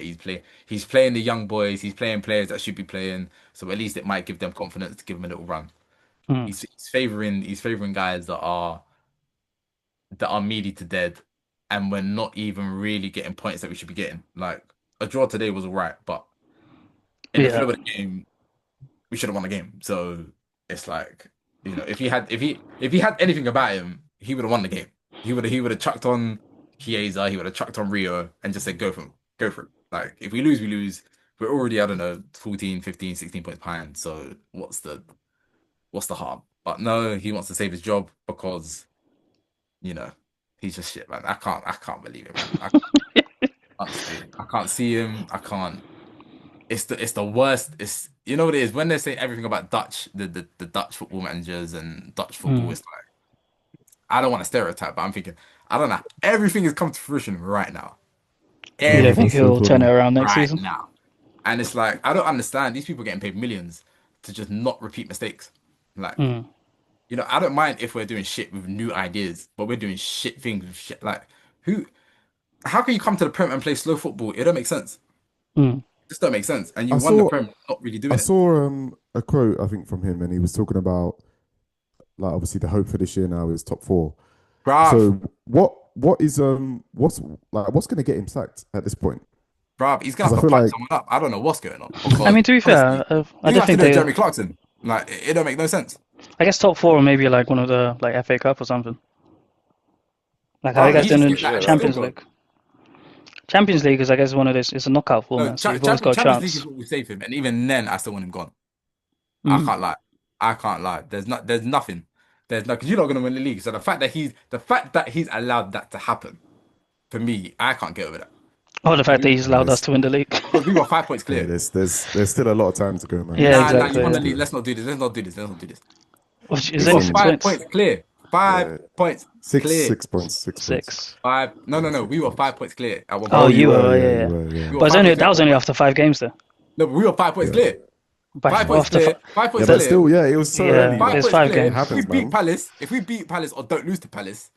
he's playing the young boys, he's playing players that should be playing, so at least it might give them confidence to give him a little run. Mm. He's favoring guys that are meaty to dead, and we're not even really getting points that we should be getting. Like a draw today was all right, but in the Yeah. flow of the game, we should have won the game. So it's like, if he had anything about him, he would have won the game. He would have chucked on Chiesa, he would have chucked on Rio and just said go for it. Like if we lose, we lose. We're already, I don't know, 14, 15, 16 points behind. So what's the harm? But no, he wants to save his job because, you know, he's just shit, man. I can't believe it, man. I can't see him. I can't. It's the worst. It's you know what it is when they say everything about the Dutch football managers and Dutch football. Mm. It's like I don't want to stereotype, but I'm thinking I don't know. Everything has come to fruition right now. You don't think Everything So he'll turn it funny. around next right season? now, and it's like I don't understand. These people getting paid millions to just not repeat mistakes. Like Mm. I don't mind if we're doing shit with new ideas, but we're doing shit things with shit. Like who? How can you come to the Prem and play slow football? It don't make sense. Mm. This don't make sense. And you I won the saw Prem not really I doing it. saw a quote I think from him, and he was talking about like obviously the hope for this year now is top four. Bruv, So what's going to get him sacked at this point? Bruv, he's gonna Because have I to feel pipe like someone up. I don't know what's going on I because mean, to be fair, honestly, I you don't have to think know they. Jeremy Clarkson. Like it don't make no sense. I guess top four or maybe like one of the like FA Cup or something. Like how you Bruv, guys he just doing in get yeah, that that, assist Champions goal. League? Champions League is I guess one of this. It's a knockout No, format, so you've always got a Champions League chance. is what we save him, and even then, I still want him gone. I Mm. can't lie. I can't lie. There's nothing. There's no because you're not gonna win the league. So the fact that he's allowed that to happen for me, I can't get over that. Oh, the fact that We, he's yeah, allowed us to win the league. because we were 5 points yeah, clear. there's still a lot of time to go, man. Yeah, There's Nah, still a nah, lot of you exactly. time won to the Yeah. league. go. Let's not do this. Let's not do this. Let's not do this. It's We only were Listen, 5 points 6 points. clear. Five yeah, points clear. 6 points, 6 points, Six. Five. No, no, yeah, no. six We were points. 5 points clear at one Oh, Oh, point. you you were. were, Oh, yeah, yeah, you yeah. were, yeah, We were But it's five only points clear that at was one only point. after 5 games though. No, but we were 5 points yeah, clear. But 5 points after clear. 5 points yeah. But clear. still, yeah, it was so early. yeah, Five it's Like points five clear. it games. If we happens, beat man. Palace, if we beat Palace or don't lose to Palace,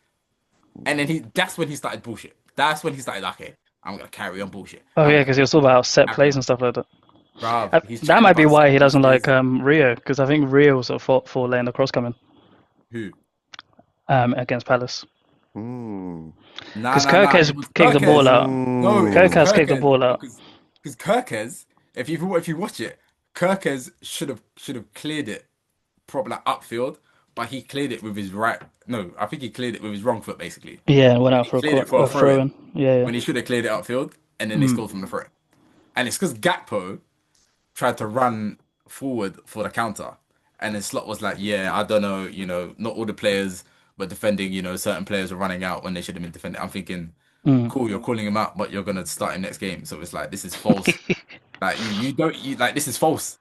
and then that's when he started bullshit. That's when he started, okay, I'm gonna carry on bullshit. Oh I'm yeah, gonna because he was talking about set carry plays on. and stuff like that. Bruv, he's That chatting might be about set why he doesn't like pieces. Rio, because I think Rio was for letting the cross come in Who? against Palace. Mm, Nah, Because nah, nah. Kirk It was kicked the ball Kirkez. out. No, it Kirk was mm. has kicked the Kirkez. ball No, out. because Kirkez, if you watch it, Kirkez should have cleared it proper like upfield, but he cleared it with his right. No, I think he cleared it with his wrong foot basically. Yeah, went And out he for cleared it for a a throw throw in in. Yeah, yeah. when he should have cleared it upfield, and then they Mm. scored from the throw. And it's because Gakpo tried to run forward for the counter. And then Slot was like, yeah, I don't know, not all the players were defending, certain players were running out when they should have been defending. I'm thinking, Mm. cool, you're calling him out, but you're gonna start him next game. So it's like this is false. Like you don't like this is false.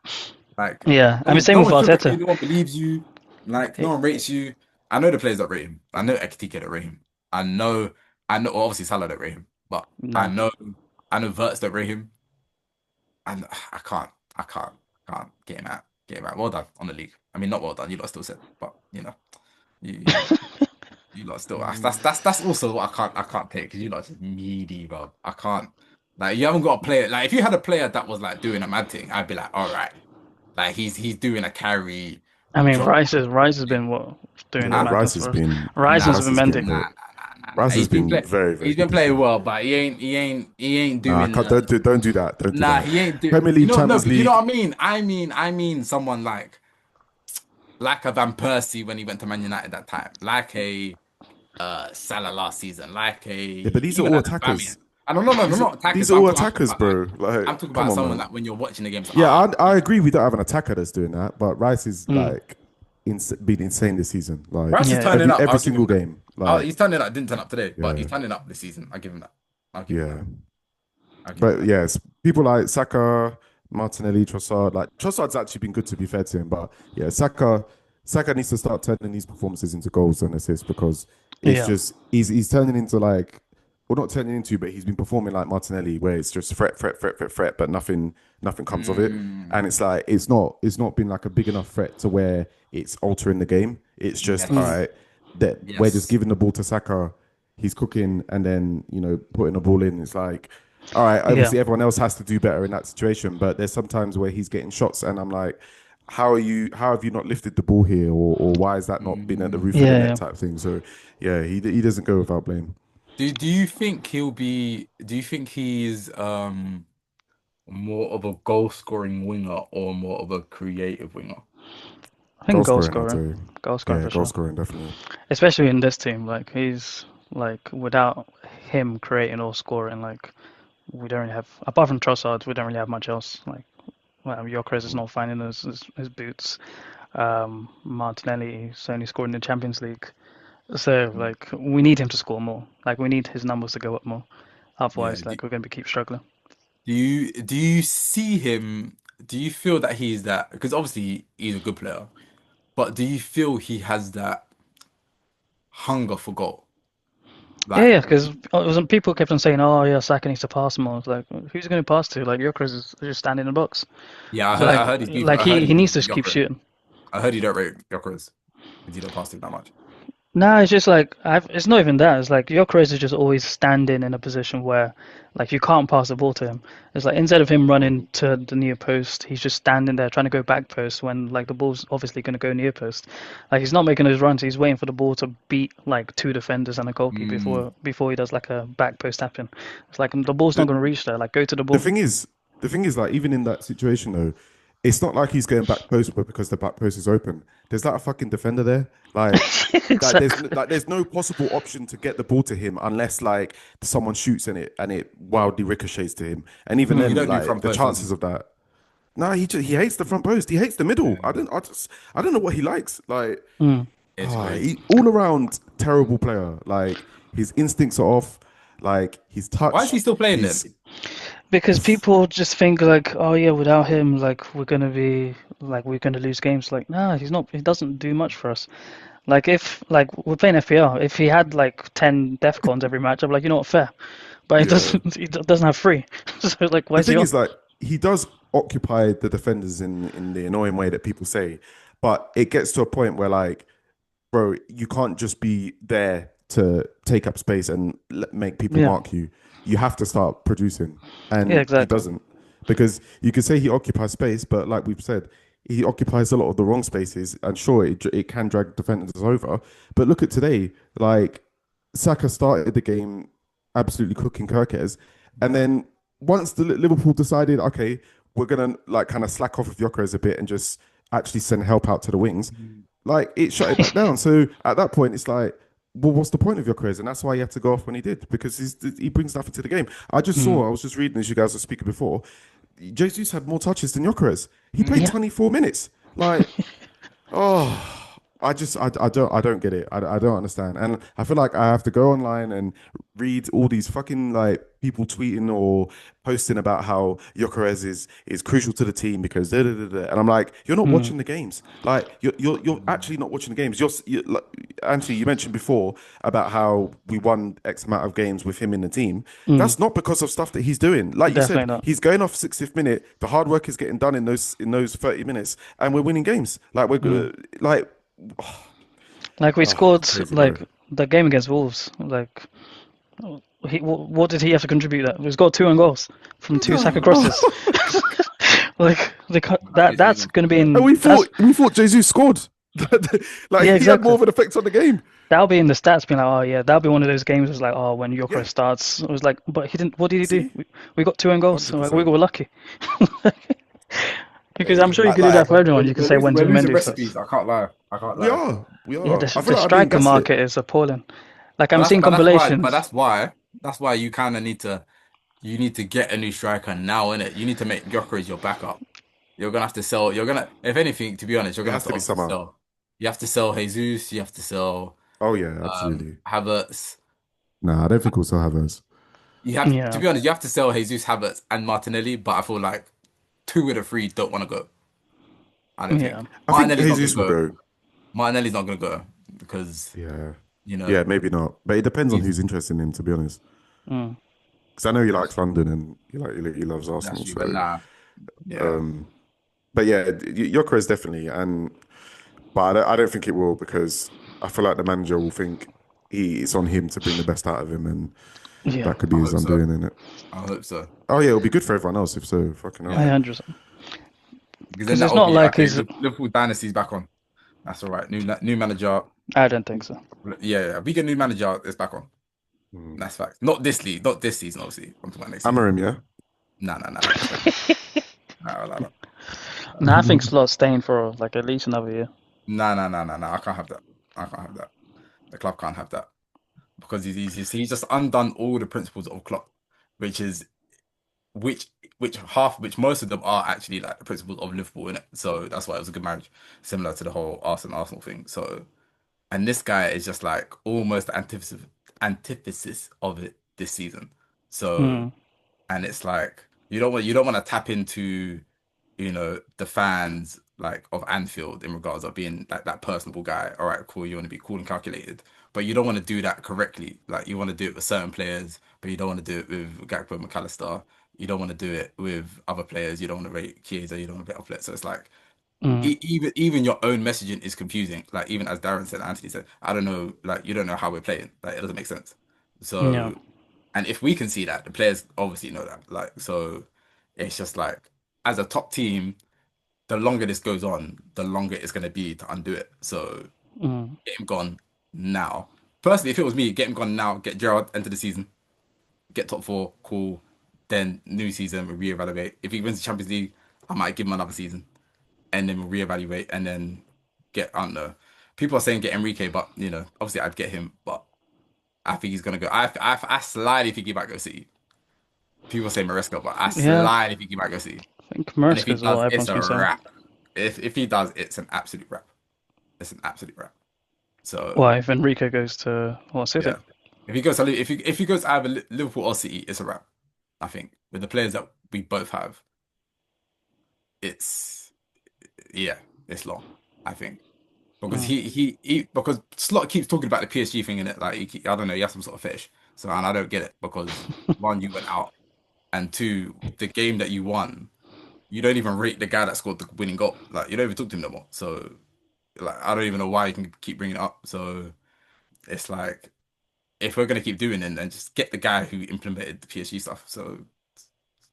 Like Yeah, I no mean one, same no with one trusts you, Arteta. no one believes you, like no one rates you. I know the players that rate him. I know Ekitike don't rate him. I know well, obviously Salah don't rate him, but I No. know I know Verts don't rate him. And I can't get him out. Well done on the league. I mean, not well done. You lot still said, but you, you lot still. That's also what I can't take because you lot just meaty, bro. I can't. Like you haven't got a player. Like if you had a player that was like doing a mad thing, I'd be like, all right. Like he's doing a carry I mean drop. Rice has been what doing the Yeah, Ah, madness Rice has for us. been Rice nah, has Rice been has been mending. nah, very nah, nah, nah, nah. Rice has been very very He's been good this playing season. well, but he ain't Nah, doing. don't do that. Don't do Nah, that. he ain't do. Premier You League, know, no, Champions but you know League. what I mean. I mean, someone like a Van Persie when he went to Man United that time, like a Salah last season, like a Yeah, but these are even all an Aubameyang. attackers. I don't know, no, no, These are not attackers, these but are I'm all talking, I'm talking attackers, about like bro. I'm Like, talking come about on, someone man. like when you're watching the games, Yeah, I agree. We don't have an attacker that's doing that, but Rice is Mm. like been insane this season. Like Rice is Yeah. turning up. every I'll give single him that. game. Like He's turning up. Didn't turn up today, but yeah, he's turning up this season. I'll give him that. I'll give him that. yeah. I'll give him But that. yes, people like Saka, Martinelli, Trossard. Like Trossard's actually been good to be fair to him, but yeah, Saka needs to start turning these performances into goals and assists because it's Yeah. just he's turning into like well not turning into, but he's been performing like Martinelli, where it's just threat, but nothing comes of it. And Mm, it's like it's not been like a big enough threat to where it's altering the game. It's just all Mm. yes, right that we're just yes. giving the ball to Saka, he's cooking, and then putting the ball in. It's like all right, Yeah. obviously everyone else has to do better in that situation, but there's sometimes where he's getting shots, and I'm like, how have you not lifted the ball here, or why has that not been at the roof of the Yeah. net Yeah. type thing? So yeah, he doesn't go without blame. Do you think he'll be? Do you think he's more of a goal scoring winger or more of a creative winger? I think Goal goal scoring, I'd scoring. say. Goal scoring Yeah, for goal sure. scoring definitely. Especially in this team, like he's like without him creating or scoring, like we don't really have apart from Trossard, we don't really have much else. Like Gyokeres is not finding his boots. Martinelli's only scored in the Champions League. So like we need him to score more. Like we need his numbers to go up more. Yeah. Otherwise, like we're gonna keep struggling. Do you see him? Do you feel that he's that? Because obviously he's a good player, but do you feel he has that hunger for goal? Yeah, Like, yeah, because people kept on saying, "Oh, yeah, Saka needs to pass more." It's like, who's going to pass to? Like, Gyokeres is just standing in the box. yeah, I So heard, like, I heard he's beef. like I heard he he's he beef needs to with keep Gyokeres. shooting. I heard you don't rate Gyokeres because you don't pass him that much. Nah, it's just like it's not even that. It's like Gyokeres is just always standing in a position where, like, you can't pass the ball to him. It's like instead of him running to the near post, he's just standing there trying to go back post when like the ball's obviously going to go near post. Like he's not making those runs. He's waiting for the ball to beat like two defenders and a goalkeeper Mm, before he does like a back post tapping. It's like the ball's not The going to reach there. Like go to the the ball. thing is, the thing is, like even in that situation though, it's not like he's going back post, but because the back post is open. There's like a fucking defender there. Exactly. There's no possible option to get the ball to him unless like someone shoots in it and it wildly ricochets to him. And even you then, don't do like front the post, does he? chances of that. No, he hates the front post. He hates the middle. Yeah, I don't know what he likes. Like Mm. it's crazy. all around terrible player. Like his instincts are off. Like his Why is touch, he still playing then? his Because people just think like, oh yeah, without him, like we're gonna lose games. Like, nah, he's not. He doesn't do much for us. Like if like we're playing FPL, if he had like 10 defcons every match, I'm like, you know what, fair. But he yeah. doesn't. Doesn't have three. So like, why The is he thing on? is, like, he does occupy the defenders in the annoying way that people say, but it gets to a point where, like, bro, you can't just be there to take up space and make people Yeah, mark you. You have to start producing, yeah, and he exactly. doesn't because you could say he occupies space, but like we've said, he occupies a lot of the wrong spaces, and sure, it can drag defenders over. But look at today, like Saka started the game absolutely cooking Kirkes, and then once the Liverpool decided, okay, we're gonna like kind of slack off with Gyökeres a bit and just actually send help out to the wings, Mm. like it shut it back down. So at that point, it's like, well, what's the point of your careers? And that's why he had to go off when he did because he brings nothing to the game. Mm. I was just reading as you guys were speaking before. Jesus had more touches than Gyökeres. He played Mm. Yeah, 24 minutes. Like, oh, I don't get it. I don't understand. And I feel like I have to go online and read all these fucking like people tweeting or posting about how Gyökeres is crucial to the team because da, da, da, da. And I'm like, you're not mm. watching the games. Like you're actually not watching the games. Like, Anthony, you mentioned before about how we won X amount of games with him in the team. Mm. That's not because of stuff that he's doing. Like you Definitely said, not. he's going off 60th minute. The hard work is getting done in those 30 minutes, and we're winning games. Like Mm. like Like we oh, scored crazy, bro. like the game against Wolves. Like what did he have to contribute? That he's got two on goals from two Saka crosses. Like This that's season. going to be And in that's we thought Jesus scored. Like yeah, he had more exactly. of an effect on the game. That'll be in the stats, being like, oh yeah, that'll be one of those games. It's like, oh, when Yeah. Gyökeres starts, it was like, but he didn't. What did he do? See, We got two own goals. So like, we 100%. were lucky. Because I'm sure you could do that Like for everyone. You could say when we're losing Mendy starts. recipes. I can't lie. I can't lie. We Yeah, are. I feel the like I didn't striker guess it. market is appalling. Like I'm seeing But compilations. that's why you kind of need to you need to get a new striker now, innit? You need to make Gyökeres your backup. You're gonna have to sell. You're gonna, if anything, to be honest, you're It gonna has have to to be obviously summer. sell. You have to sell Jesus. You have to sell Oh yeah, absolutely. Havertz. Nah, I don't think we'll still have us. You have to Yeah, be honest. You have to sell Jesus, Havertz, and Martinelli. But I feel like two of the three don't want to go. I don't yeah, think I think Martinelli's not gonna Jesus will go. go. Martinelli's not gonna go because Yeah. you know Yeah, maybe not. But it depends on he's who's interested in him, to be honest. mm, Because I know he likes London and he loves that's Arsenal. true. But So, nah, yeah. um, but yeah, Gyökeres definitely. But I don't think it will because I feel like the manager will think it's on him to bring the best out of him, and yeah. that could I be his hope so. undoing, in it. I hope so. Oh yeah, it'll be good for everyone else if so. Fucking I hell. Yeah, 100. because then Because that it's will not be like okay. he's. Liverpool dynasty's back on. That's all right. New manager. I don't think so. Yeah, we get a new manager. It's back on. Hmm. That's fact. Not this league. Not this season. Obviously, I'm talking about next season. Amarim, yeah. Nah. That's fair. Nah. No, I think Slot's staying for like at least another year. Nah. I can't have that. I can't have that. The club can't have that because he's just undone all the principles of Klopp, which is which which most of them are actually like the principles of Liverpool in it. So that's why it was a good marriage, similar to the whole Arsenal thing. So and this guy is just like almost the antithesis of it this season. So Mm, and it's like you don't want to tap into the fans like of Anfield in regards of being like that personable guy. All right, cool. You want to be cool and calculated, but you don't want to do that correctly. Like you want to do it with certain players, but you don't want to do it with Gakpo and McAllister. You don't want to do it with other players. You don't want to rate Chiesa. You don't want to rate other players. So it's like Mm. Even your own messaging is confusing. Like even as Darren said, Anthony said, I don't know, like you don't know how we're playing. Like it doesn't make sense. Yeah. So, and if we can see that, the players obviously know that. Like so, it's just like as a top team, the longer this goes on, the longer it's gonna be to undo it. So Mm. get him gone now. Personally, if it was me, get him gone now. Get Gerrard into the season. Get top four, cool. Then new season, we reevaluate. If he wins the Champions League, I might give him another season, and then we'll reevaluate, and then get. I don't know. People are saying get Enrique, but obviously I'd get him, but I think he's gonna go. I slightly think he might go City. People say Maresca, but I Yeah. slightly think he might go City. I think And if Maresca he is what does, it's everyone's a been saying. wrap. If he does, it's an absolute wrap. It's an absolute wrap. So Why, if Enrique goes to what City? yeah, if he goes to either Liverpool or City, it's a wrap. I think with the players that we both have, it's yeah, it's long. I think because Mm. he because Slot keeps talking about the PSG thing in it. Like I don't know, he has some sort of fetish. So and I don't get it because one, you went out, and two, the game that you won, you don't even rate the guy that scored the winning goal. Like you don't even talk to him no more. So like I don't even know why you can keep bringing it up. So it's like if we're gonna keep doing it, then just get the guy who implemented the PSG stuff. So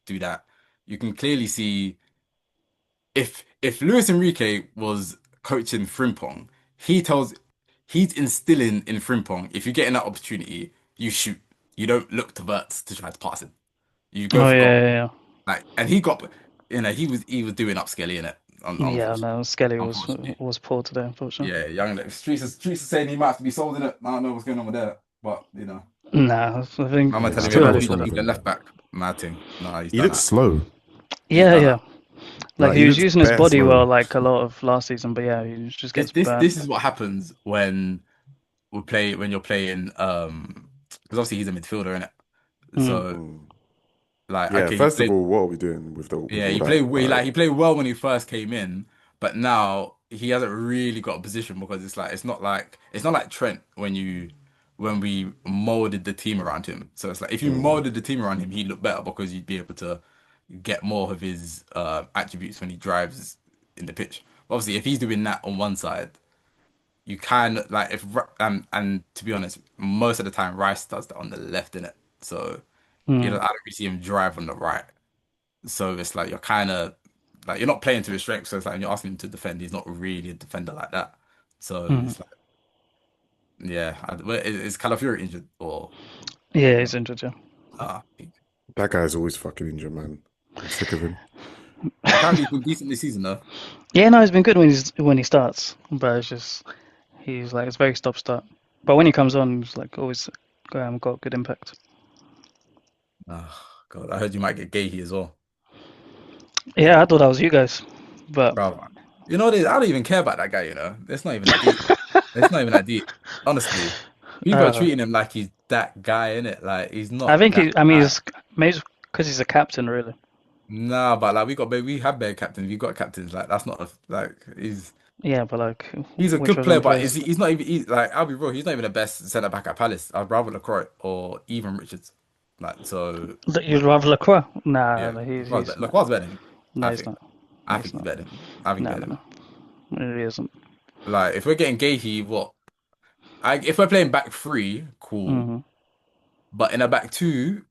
do that. You can clearly see if Luis Enrique was coaching Frimpong, he tells he's instilling in Frimpong, if you get in that opportunity, you shoot. You don't look to Verts to try to pass it. You go Oh for goal. yeah, Like and he got he was doing upscaling in it, yeah. unfortunately. No, Skelly was Unfortunately. was poor today, unfortunately. Yeah, young streets are saying he might have to be sold in it. I don't know what's going on with that. But Nah, I think I'm gonna Yeah, tell it's I him don't too know early what's Liverpool for wrong don't with that. need the him. left back. Mad thing. No, he's He done looks that. slow. Yeah, He's done yeah. that. Like Like he he was looks using his bare body well, slow. like a lot of last season, but yeah, he just This gets this burnt. this is what happens when you're playing because obviously he's a midfielder, innit? Mm. So Mm. like Yeah. okay, he First of played all, what are we doing with the with yeah, all he that? played he played well when he first came in, but now he hasn't really got a position because it's not like Trent when we molded the team around him. So it's like if you Mm. molded the team around him, he'd look better because you'd be able to get more of his attributes when he drives in the pitch. Obviously, if he's doing that on one side, you can like if and to be honest, most of the time Rice does that on the left in it. So I Mm. don't really see him drive on the right. So it's like you're kind of like you're not playing to his strength. So it's like when you're asking him to defend, he's not really a defender like that. So Mm. it's like yeah, is Calafiori injured or Yeah, no? he's injured. Yeah. That guy's always fucking injured, man. I'm sick of him. Apparently he's been decent this season though. Yeah, no, he's been good when he starts, but it's just he's like it's very stop start. But when he comes on, he's like always got good impact. Oh God, I heard you might get Gahey as well. Yeah, I thought that was you guys, but Bro, you know, I don't even care about that guy, you know. It's not even that deep. It's not even that deep. Honestly. People are uh, treating him like he's that guy, innit? Like he's I not think that he. I mean, guy. he's maybe because he's a captain, really. Nah, but like we have better captains. We got captains. Like that's not like Yeah, but like, he's a which good of player, them but players? he's not even like I'll be real, he's not even the best centre back at Palace. I'd rather Lacroix or even Richards. Like so You'd rather Lacroix? Nah, yeah. no, Lacroix's he's better. not. Lacroix's better than him, No, I he's think. not. No, I he's think he's not. better than him. I think he's No, better no, than no. him. It really isn't. Like if we're getting Gahey, what? If we're playing back three, cool. Hmm. But in a back two,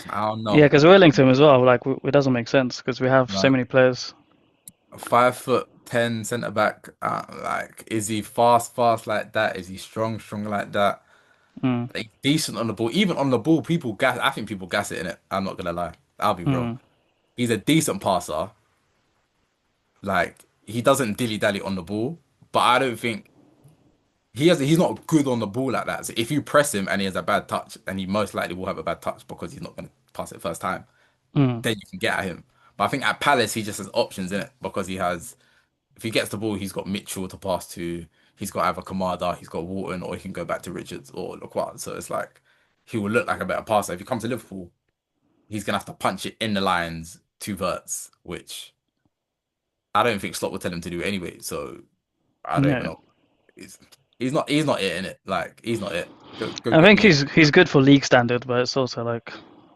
I don't Yeah, know. because we're linked to him as well. Like, it doesn't make sense because we have so Like many players. a 5'10" centre back, like is he fast like that? Is he strong like that? Mm, Like decent on the ball. Even on the ball, people gas. I think people gas it in it. I'm not gonna lie. I'll be real. mm, He's a decent passer. Like he doesn't dilly dally on the ball, but I don't think he's not good on the ball like that. So if you press him and he has a bad touch, and he most likely will have a bad touch because he's not gonna pass it first time, mm, then you can get at him. But I think at Palace he just has options in it because he has. If he gets the ball, he's got Mitchell to pass to. He's got either Kamada, he's got Wharton, or he can go back to Richards or Lacroix. So it's like he will look like a better passer. If he comes to Liverpool, he's gonna have to punch it in the lines to Verts, which I don't think Slot would tell him to do anyway. So I don't even yeah. know. He's, he's not it in it. Like he's not it. Go I get think me. he's good for league standard, but it's also like,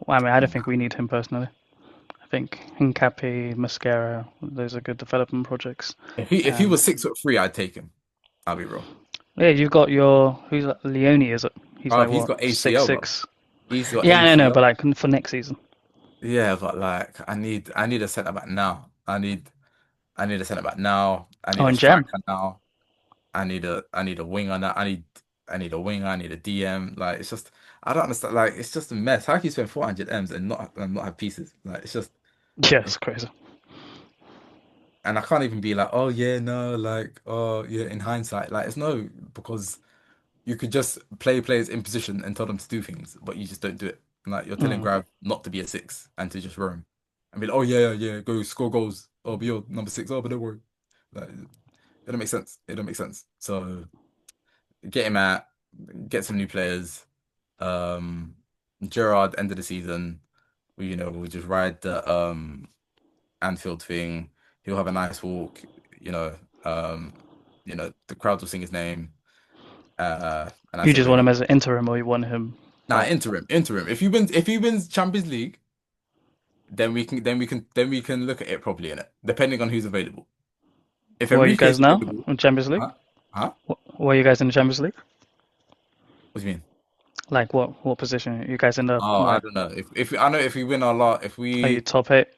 well, I mean, I don't think we need him personally. I I think Hincapi, Mascara, those are good development projects. If he And was 6'3", I'd take him. I'll be real. yeah, you've got your who's that, Leone, is it? He's Oh, like he's what, got six ACL, bro. six? He's got Yeah, I know, but ACL. like for next season. Yeah, but like I need a centre back now. I need a centre back now. I Oh, need a and Gem. striker now. I need a winger now. I need a winger. I need a DM. Like it's just I don't understand. Like it's just a mess. How can you spend 400 M's and not have pieces? Like it's just Yeah, it's crazy. and I can't even be like, oh yeah, no, like oh yeah, in hindsight, like it's no because you could just play players in position and tell them to do things, but you just don't do it. Like you're telling Mm. Grav not to be a six and to just roam and be like, oh yeah, yeah, go score goals. Oh, be your number six. Oh, but don't worry. Like it don't make sense. It don't make sense. So get him out, get some new players. Um, Gerard, end of the season, we'll just ride the Anfield thing. He'll have a nice walk. You know, the crowd will sing his name. And You that's it just want him really. as an interim, or you want him Nah, like? interim. If he wins Champions League, then we can look at it properly in it, depending on who's available. If Where are you Enrique guys is now available, in Champions League? huh? Huh? Where are you guys in the Champions League? What do you mean? Like what position? You guys end up Oh, I like? don't know. If I know if we win our lot, if Are you we, top eight?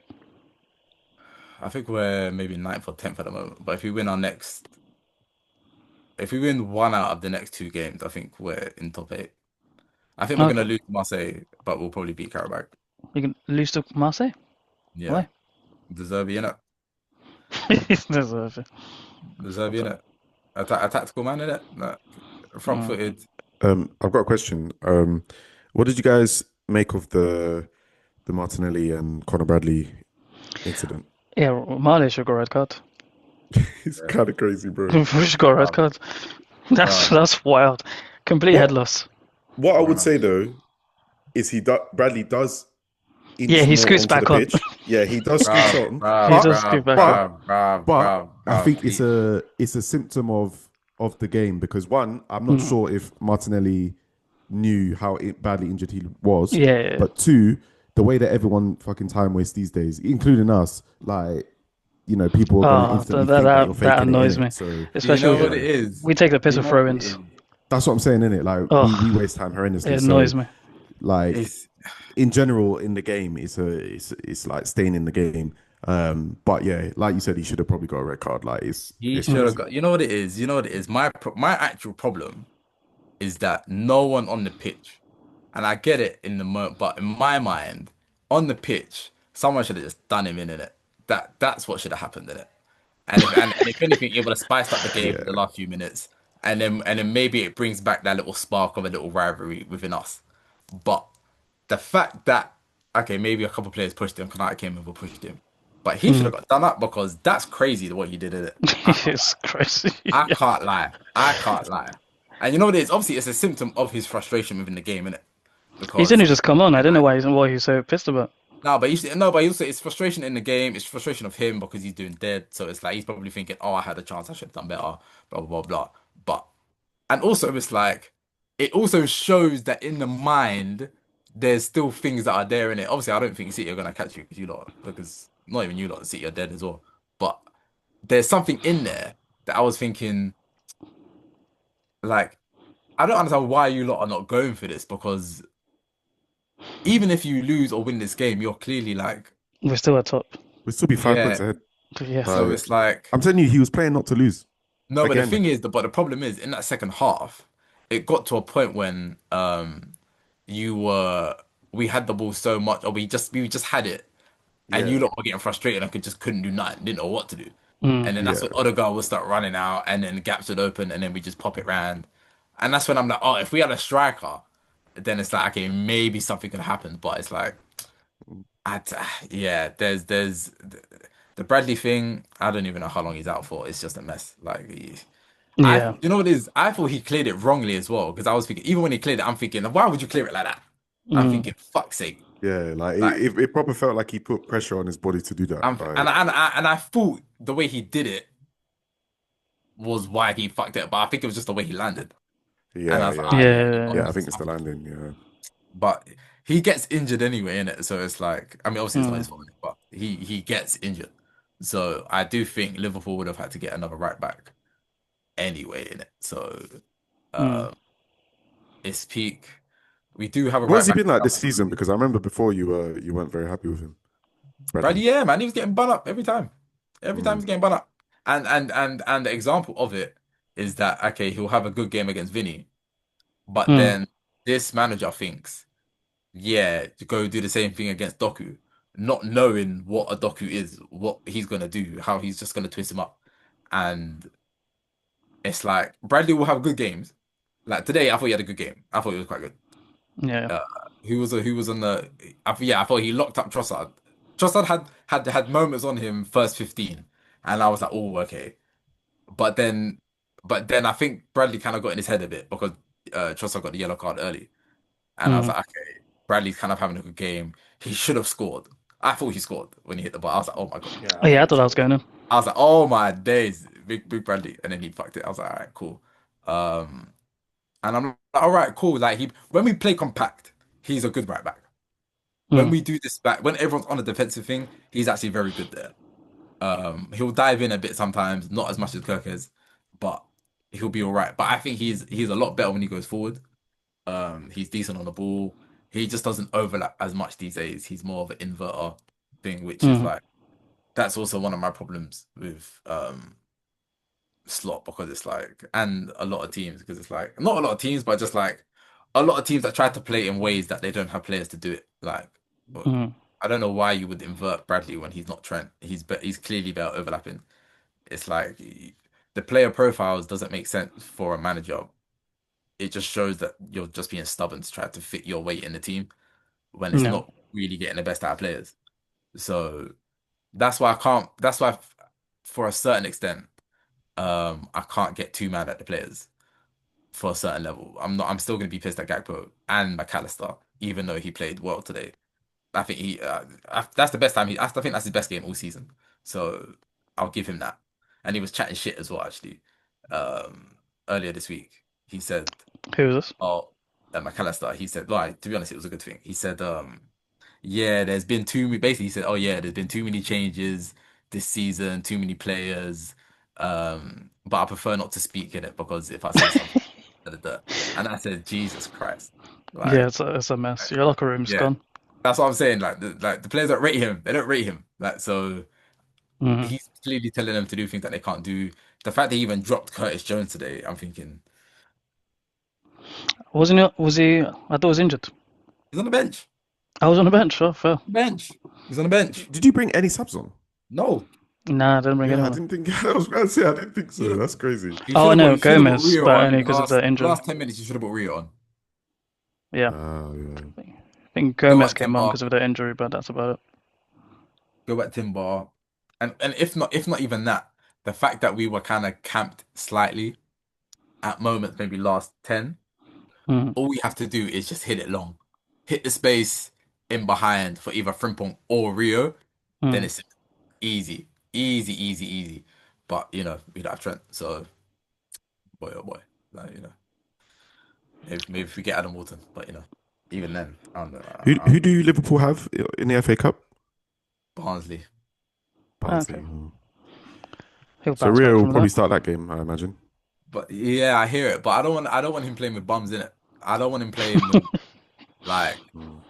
I think we're maybe ninth or tenth at the moment. But if we win one out of the next two games, I think we're in top eight. I think we're gonna Okay, lose to Marseille, but we'll probably beat Karabakh. you can lose to Marseille. Yeah, Why? deserve it, innit? Deserve it. Deserve What's it, up? innit? A tactical man, innit? Like, Mm. front-footed. I've got a question. What did you guys make of the Martinelli and Conor Bradley incident? Yeah, Mane should go red card. It's Yeah. kind of crazy, bro. We should go red Bruv, card. That's bruv, that's wild. Complete head What loss. what I would bruv, say though is Bradley does Yeah, inch he more scoots onto the back on. pitch. Yeah, he does scooch bruv, on, He bruv, does but scoot bruv, back on. but bruv, bruv, but bruv, I bruv. think it's a symptom of the game because one, I'm not Mm. sure if Martinelli knew how badly injured he was, Yeah, yeah, yeah. but two, the way that everyone fucking time wastes these days, including us, like people are gonna Oh, instantly think that you're that faking it in annoys it. me. So You Especially know with, what it yeah, is? we take the piss You of know what it throw-ins. is? that's what I'm saying in it. Like we Oh, waste time horrendously. it So annoys me. like It's in general in the game, it's like staying in the game. But yeah, like you said, he should have probably got a red card. Like he it's should have Mm. crazy. got. You know what it is? You know what it is? My actual problem is that no one on the pitch, and I get it in the moment, but in my mind, on the pitch, someone should have just done him in it. That's what should have happened in it. And if anything, it would have spiced up the game for the Yeah. last few minutes, and then maybe it brings back that little spark of a little rivalry within us. But the fact that okay, maybe a couple of players pushed him, Kanata came over, pushed him, but he should Mm. have got done up because that's crazy the what he did in it. I can't lie. It's crazy. I Yeah. can't lie. I can't lie. And you know what it is? Obviously, it's a symptom of his frustration within the game, innit? He's Because only just come on. I it's don't know like why he's so pissed about. no, but also it's frustration in the game. It's frustration of him because he's doing dead. So it's like he's probably thinking, "Oh, I had a chance. I should have done better." Blah blah blah blah. But and also it's like it also shows that in the mind there's still things that are there in it. Obviously, I don't think City are gonna catch you because not even you lot, City are dead as well. But there's something in there that I was thinking like I don't understand why you lot are not going for this because even if you lose or win this game, you're clearly like We're still at top. We'll still be 5 points yeah. ahead. Yeah. So Like it's like I'm telling you, he was playing not to lose no, but the again. thing is, but the problem is in that second half, it got to a point when you were we had the ball so much, or we just had it, and you Yeah, lot were getting frustrated and just couldn't do nothing, didn't know what to do, Mm. and then that's when yeah. Odegaard would start running out, and then gaps would open, and then we just pop it round, and that's when I'm like, oh, if we had a striker, then it's like okay, maybe something could happen, but it's like, I, yeah, there's the Bradley thing. I don't even know how long he's out for. It's just a mess. Like Yeah. you know what it is? I thought he cleared it wrongly as well because I was thinking, even when he cleared it, I'm thinking, why would you clear it like that? I'm Mm. thinking, fuck's sake. Yeah, like Like, it proper felt like he put pressure on his body to do that. I'm, Like, and I thought the way he did it was why he fucked it, but I think it was just the way he landed. And I yeah, was like, yeah, ah, yeah, you know, Yeah. yeah. I he's think just it's the tough. landing. Yeah, But he gets injured anyway, innit? So it's like, I mean, obviously it's not Mm. his fault, but he gets injured. So I do think Liverpool would have had to get another right back anyway in it. So Mm. uh, it's peak. We do have a What right has he back. been like this season? Because I remember before you weren't very happy with him, Bradley. Bradley, yeah, man, he was getting bun up every time. Every time Mm, he's getting bun up. And the example of it is that okay, he'll have a good game against Vinny, but Mm. then this manager thinks, yeah, to go do the same thing against Doku, not knowing what a Doku is, what he's gonna do, how he's just gonna twist him up. And it's like Bradley will have good games. Like today, I thought he had a good game. I thought he was quite good. Yeah. Uh, who was on the? Yeah, I thought he locked up Trossard. Trossard had moments on him first 15, and I was like, oh, okay. But then, but then I think Bradley kind of got in his head a bit because Trossard got the yellow card early, and I was Mm. like, okay, Bradley's kind of having a good game. He should have scored. I thought he scored when he hit the ball. I was like, oh my god. yeah, Oh I yeah, thought I he thought that was scored. going in. I was like, oh my days, big Bradley, and then he fucked it. I was like, all right, cool. Um, and I'm like, all right, cool. Like he, when we play compact, he's a good right back. When Mm. we do this back, when everyone's on a defensive thing, he's actually very good there. He'll dive in a bit sometimes, not as much as Gyokeres, but he'll be all right. But I think he's a lot better when he goes forward. He's decent on the ball. He just doesn't overlap as much these days. He's more of an inverter thing, which is Mm. like that's also one of my problems with slot because it's like and a lot of teams because it's like not a lot of teams but just like a lot of teams that try to play in ways that they don't have players to do it like but Mm. I don't know why you would invert Bradley when he's not Trent he's clearly better overlapping it's like the player profiles doesn't make sense for a manager it just shows that you're just being stubborn to try to fit your weight in the team when it's No. not really getting the best out of players so that's why for a certain extent I can't get too mad at the players for a certain level. I'm still going to be pissed at Gakpo and McAllister, even though he played well today. I think that's the best time I think that's his best game all season. So I'll give him that. And he was chatting shit as well, actually. Um, earlier this week, he said, Who was this? "Oh, McAllister." He said, "Like to be honest, it was a good thing." He said, yeah, there's been too many. Basically, he said, "Oh yeah, there's been too many changes this season, too many players. But I prefer not to speak in it because if I say something, da, da, da." And I said, Jesus Christ, Yeah, like, it's a mess. Your locker room's yeah, gone. that's what I'm saying. Like the players don't rate him. They don't rate him. Like so, Mm. he's clearly telling them to do things that they can't do. The fact that he even dropped Curtis Jones today, I'm thinking Wasn't he? Was he? I thought he was injured. he's on the bench. I was on the bench. Oh, fair. Bench. He's on the bench. Did you bring any subs on? No, Nah, I didn't bring Yeah, I anyone. didn't think. I was going to say I didn't think you so. know, That's crazy. Oh, I know you should have put Gomez, Rio but only on because of the injury. last 10 minutes. You should have put Rio on. Yeah, Yeah. I think Go Gomez at came on Timber. because of the injury, but that's about it. Go at Timber. And if not even that, the fact that we were kind of camped slightly at moments, maybe last 10, Mm. all we have to do is just hit it long. Hit the space in behind for either Frimpong or Rio, then Mm. it's easy. Easy, easy, easy. But we don't have Trent, so boy oh boy. Like, maybe if we get Adam Walton, but even then, I don't know. Who do Liverpool have in the FA Cup? Barnsley. Barnsley. Okay, Oh. he'll So bounce back Rio will from probably that. start that game, I imagine. But yeah, I hear it. But I don't want him playing with bums in it. I don't want him playing with like Mm.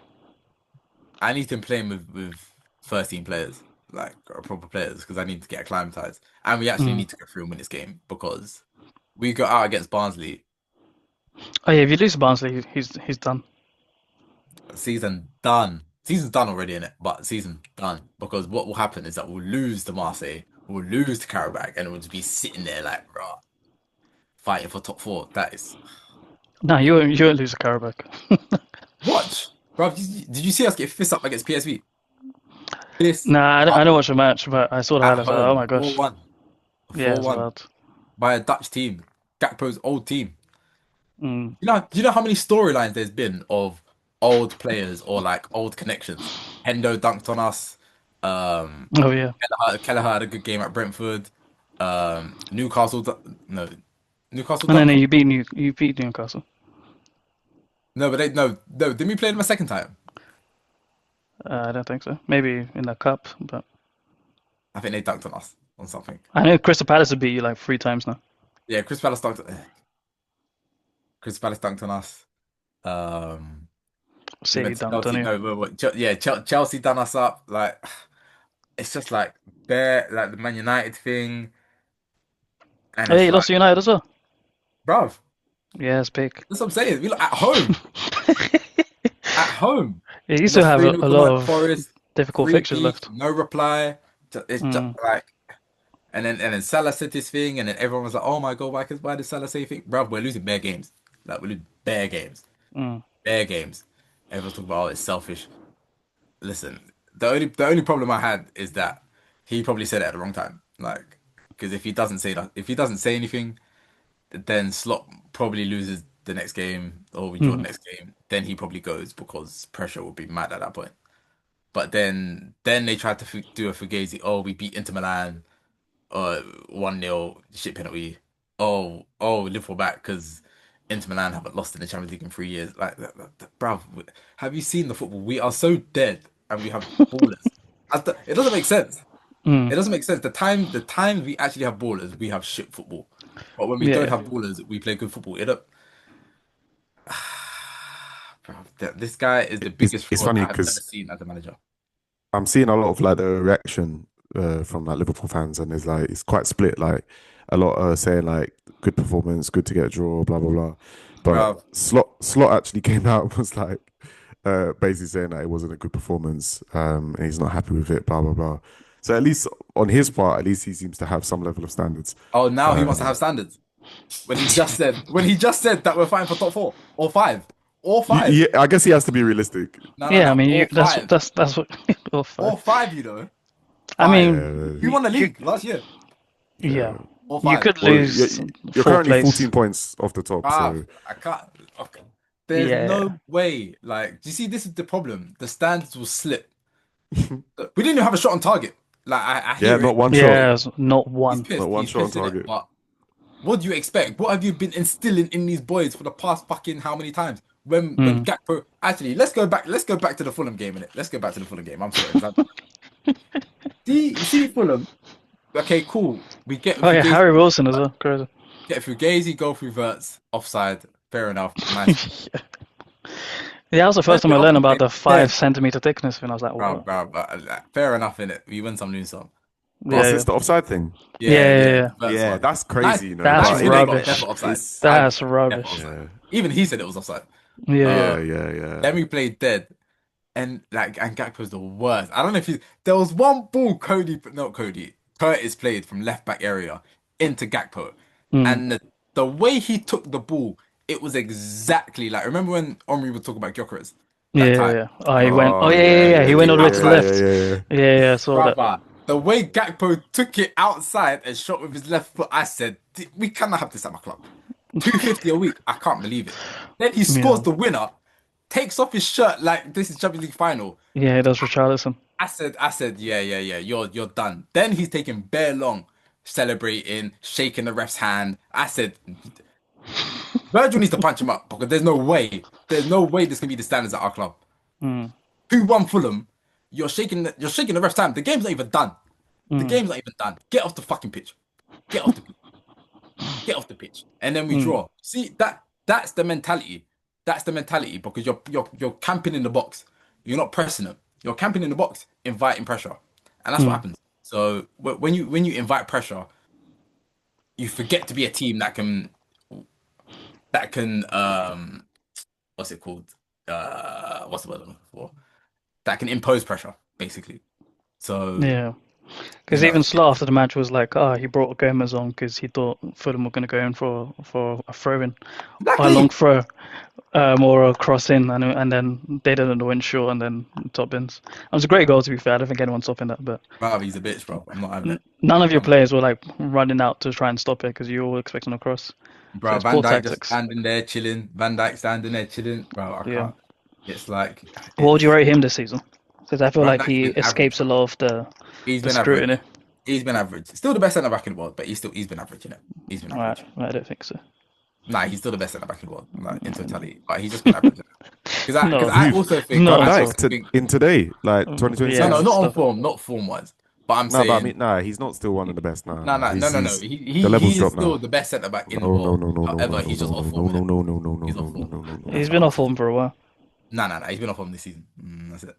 I need him playing with first team players, like proper players, because I need to get acclimatized. And we actually Mm. need to go through and win this game because we got out against Barnsley, Oh yeah, if you lose to Barnsley, he's done. season done. Season's done already in it, but season done. Because what will happen is that we'll lose to Marseille, we'll lose to Karabakh, and we'll just be sitting there like, rah, fighting for top four. That is No, you won't lose to Karabakh. watch. Bro, did you see us get fist up against PSV? Fist Nah, I up don't watch the match, but I saw the at highlights. Like, oh home, my gosh, 4-1. yeah, it's 4-1 wild. by a Dutch team, Gakpo's old team. Mm. Do you know how many storylines there's been of old players or like old connections? Hendo dunked on us. Oh yeah, Kelleher had a good game at Brentford. Newcastle, no, Newcastle and then dunked on. you beat Newcastle. No, but no. Didn't we play them a second time? I don't think so. Maybe in the cup, but I think they dunked on us on something. I know Crystal Palace have beat you like 3 times now. Yeah, Chris Palace dunked on us. Um, we City went to dunked on Chelsea. you. No, yeah, Chelsea done us up. Like it's just like like the Man United thing, and Hey, it's you like, lost to United as well. bruv, Yeah, it's big. that's what I'm saying. We look at home, at home. Yeah, you We still lost have 3-0 a to lot Nottingham of Forest, difficult three fixtures peat, left. no reply. It's just Mm, like, and then Salah said this thing, and then everyone was like, "Oh my God, why did Salah say thing?" Bruv, we're losing bare games. Like we're losing bare games, mm, bare games. Everyone's talking about, oh, it's selfish. Listen, the only problem I had is that he probably said it at the wrong time. Like, because if he doesn't say anything, then Slot probably loses the next game, or we draw the mm, next game. Then he probably goes because pressure will be mad at that point. But then they tried to do a Fugazi. Oh, we beat Inter Milan, 1-0 shit penalty. Oh, Liverpool back because Inter Milan haven't lost in the Champions League in 3 years. Like, bruv, have you seen the football? We are so dead, and we have ballers. It doesn't make sense. mm. It doesn't make sense. The time we actually have ballers, we have shit football. But when we Yeah, don't yeah. have ballers, we play good football. It don't. Bruv, this guy is the It's biggest it's fraud funny I have ever because seen as a manager. I'm seeing a lot of like the reaction from like Liverpool fans, and it's quite split. Like a lot are saying like good performance, good to get a draw, blah blah blah. But Bruv, Slot actually came out and was like basically saying that it wasn't a good performance, and he's not happy with it, blah blah blah. So at least on his part, at least he seems to have some level of standards. oh, now he wants to Um, have standards. When he just said that we're fighting for top four or five or five. yeah, I guess he has to be realistic. No, no, Yeah, I no, mean, or that's five. that's what. Oh, Or five. five, you know. I Five. mean, Yeah, We won the you league last year. yeah, yeah. Or you five. could Well, lose you're fourth currently place. 14 points off the top, Bruv, so I can't. Okay. There's Yeah, no way. Like, do you see, this is the problem. The standards will slip. We didn't even have a shot on target. Like, I yeah, hear not it. one shot, yeah, it's not He's one. pissed. not one He's shot on pissed in it. target. But what do you expect? What have you been instilling in these boys for the past fucking how many times? When Mm. Gakpo, actually, let's go back. Let's go back to the Fulham game in it. Let's go back to the Fulham game. I'm sorry. See Fulham. Okay, cool. We get Oh yeah, Fugazi, Harry Wilson as well. Crazy. get Fugazi, go through verts, offside. Fair enough. Nice. Yeah, that was the first Let's time get I off learned the about plane. the Yeah, 5 centimeter thickness thing. I was like, bro, what? bro, bro. Fair enough in it. You win some, lose some. What, Yeah, But yeah, since the offside thing? yeah, yeah, yeah, yeah, yeah. the verts Yeah, one. that's Nice, crazy, That's but nice minute, rubbish. definite offside. it's That's Definite rubbish. offside. yeah, Even he said it was offside. Yeah, Uh, yeah, yeah, yeah. then we played dead. And Gakpo's the worst. I don't know if there was one ball not Cody, Curtis played from left back area into Gakpo. mm. And the way he took the ball, it was exactly like, remember when Omri would talk about Gyokeres Yeah, that yeah, time? yeah. Oh, he went. Oh Oh yeah, yeah, yeah, yeah. yeah, He Took went it all the way to the outside. yeah, left. yeah, yeah. Yeah, yeah, I saw that. Brother, the way Gakpo took it outside and shot with his left foot, I said, we cannot have this at my club. 250 a week. I can't believe it. Then he scores Yeah, the winner, takes off his shirt like this is Champions League final. yeah. He does Richarlison. I said, yeah, yeah, yeah, you're done. Then he's taking bare long, celebrating, shaking the ref's hand. I said, Virgil needs to punch him up because there's no way this can be the standards at our club. Mm, 2-1 Fulham, you're shaking the ref's hand. The game's not even done. The mm, game's not even done. Get off the fucking pitch. Get off the pitch. Get off the pitch. And then we mm, draw. See that's the mentality. That's the mentality because you're camping in the box. You're not pressing them. You're camping in the box, inviting pressure, and that's what mm. happens. So when you invite pressure, you forget to be a team that can what's it called? What's the word I'm looking for? That can impose pressure, basically. So Yeah. you Because know even Slot after the match was like, oh, he brought Gomez on because he thought Fulham were going to go in for a throw in, a long exactly. throw, or a cross in, and then they didn't win short and then top ins. It was a great goal to be fair. I don't think anyone's stopping that, but Bro, he's a bitch, bro. I'm not having it. none of your Um, players were like running out to try and stop it because you were all expecting a cross. So Bro, it's Van poor Dijk just tactics. standing there chilling. Van Dijk standing there chilling. Bro, I Yeah. can't. It's like What would you it's rate him this season? Because I feel Van like Dijk's he been average, escapes a bro. lot of He's the been average. scrutiny. He's been average. Still the best centre back in the world, but he's been average, innit? He's been Right, average. I don't think so. Nah, he's still the best centre back in the world, like in totality. But he's just been average. Because No, I Who? also think not Van at I all. Dijk also to think in today, like no, no, Yeah, 2026. not on stop it. form, not form wise. But I'm No, but I saying mean, nah, he's not still one of the best. Nah, no, nah, no, no, no, no. he's the levels He is drop still now. the best centre back in the No, no, world. no, no, no, no, However, no, he's just off no, form in no, it. no, no, no, no, He's no, off no, form. no, no, no, He's That's no, what been I'm off saying. form for a while. No, no, no. He's been off form this season. That's it.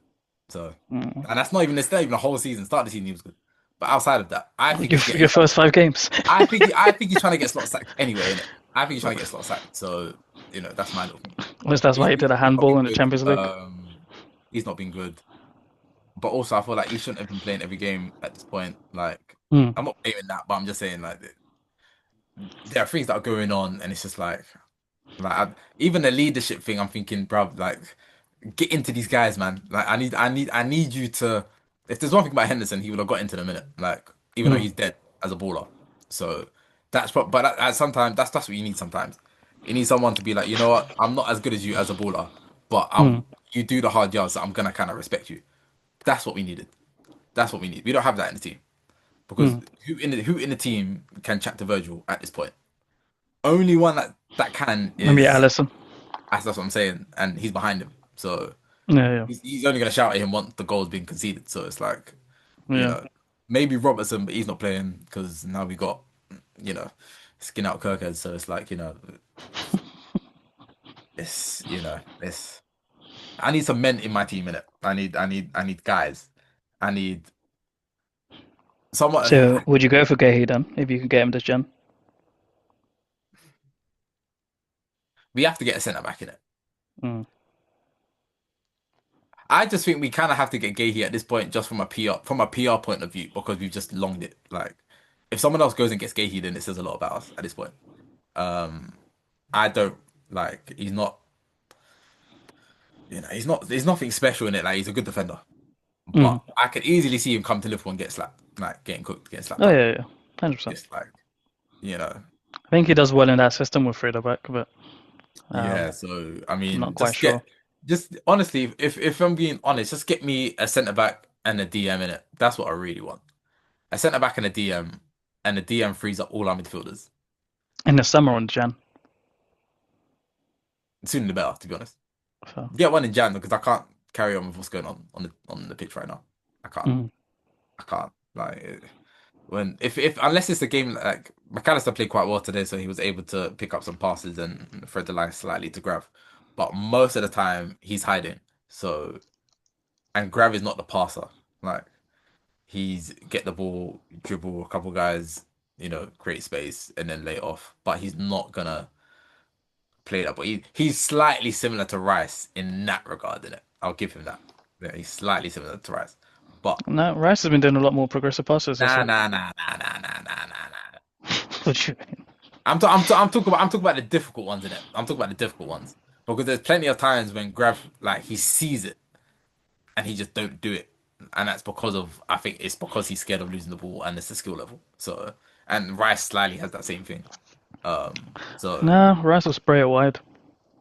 So, Mm. and that's not even it's not even a whole season. Start of the season he was good, but outside of that, I think he's Your getting. first 5 games. I think he's trying to get slot sacked anyway, innit? I think he's trying to get slot sacked. So, that's my little thing. Was that's why he did a He's not handball been in the good. Champions League. He's not been good. But also, I feel like he shouldn't have been playing every game at this point. Like, Mm. I'm not blaming that, but I'm just saying like there are things that are going on, and it's just even the leadership thing. I'm thinking, bruv, like get into these guys, man. Like I need you to. If there's one thing about Henderson, he would have got into the minute. Like even though Mm. he's dead as a baller. So that's what. But sometimes that's what you need. Sometimes you need someone to be like, you know what, I'm not as good as you as a baller, but Mm. you do the hard yards. So I'm gonna kind of respect you. That's what we needed. That's what we need. We don't have that in the team because Mm. who in the team can chat to Virgil at this point? Only one that can Maybe is Allison. that's what I'm saying, and he's behind him. So Yeah, he's only gonna shout at him once the goal's been conceded. So it's like, yeah, you yeah. know, maybe Robertson, but he's not playing because now we got, you know, skin out Gyokeres. So it's like, it's I need some men in my team in it. I need guys. I need someone. So would you go for Gahey then if you could get him this gen? We have to get a centre back in it. Mm. I just think we kind of have to get Gahey at this point, just from a PR point of view, because we've just longed it. Like, if someone else goes and gets Gahey, then it says a lot about us at this point. Um, I don't like. He's not. He's not. There's nothing special in it. Like, he's a good defender, Mm. but I could easily see him come to Liverpool and get slapped, like getting cooked, getting slapped Oh up. yeah, yeah, 100%. Just like, you know, I think he does well in that system with Frida back, but yeah. So I I'm not mean, quite sure. just honestly, if I'm being honest, just get me a centre back and a DM in it. That's what I really want. A centre back and a DM, and the DM frees up all our midfielders. In the summer on Jan. Sooner the better, to be honest. So, Get one in Jan because I can't carry on with what's going on the pitch right now. I can't. mm. I can't. Like when if unless it's a game like McAllister played quite well today, so he was able to pick up some passes and thread the line slightly to Grav. But most of the time he's hiding. So and Grav is not the passer. Like he's get the ball, dribble a couple guys, create space and then lay it off. But he's not gonna play that. But he's slightly similar to Rice in that regard, in it. I'll give him that. Yeah, he's slightly similar to Rice. But No, Rice has been doing a lot more progressive passes this nah, year. nah, nah, nah, nah, nah, nah, nah, nah. What do you mean? I'm talking about the difficult ones in it. I'm talking about the difficult ones because there's plenty of times when Grav like he sees it and he just don't do it, and that's because of I think it's because he's scared of losing the ball and it's the skill level. So and Rice slightly has that same thing. So No, Rice will spray it wide.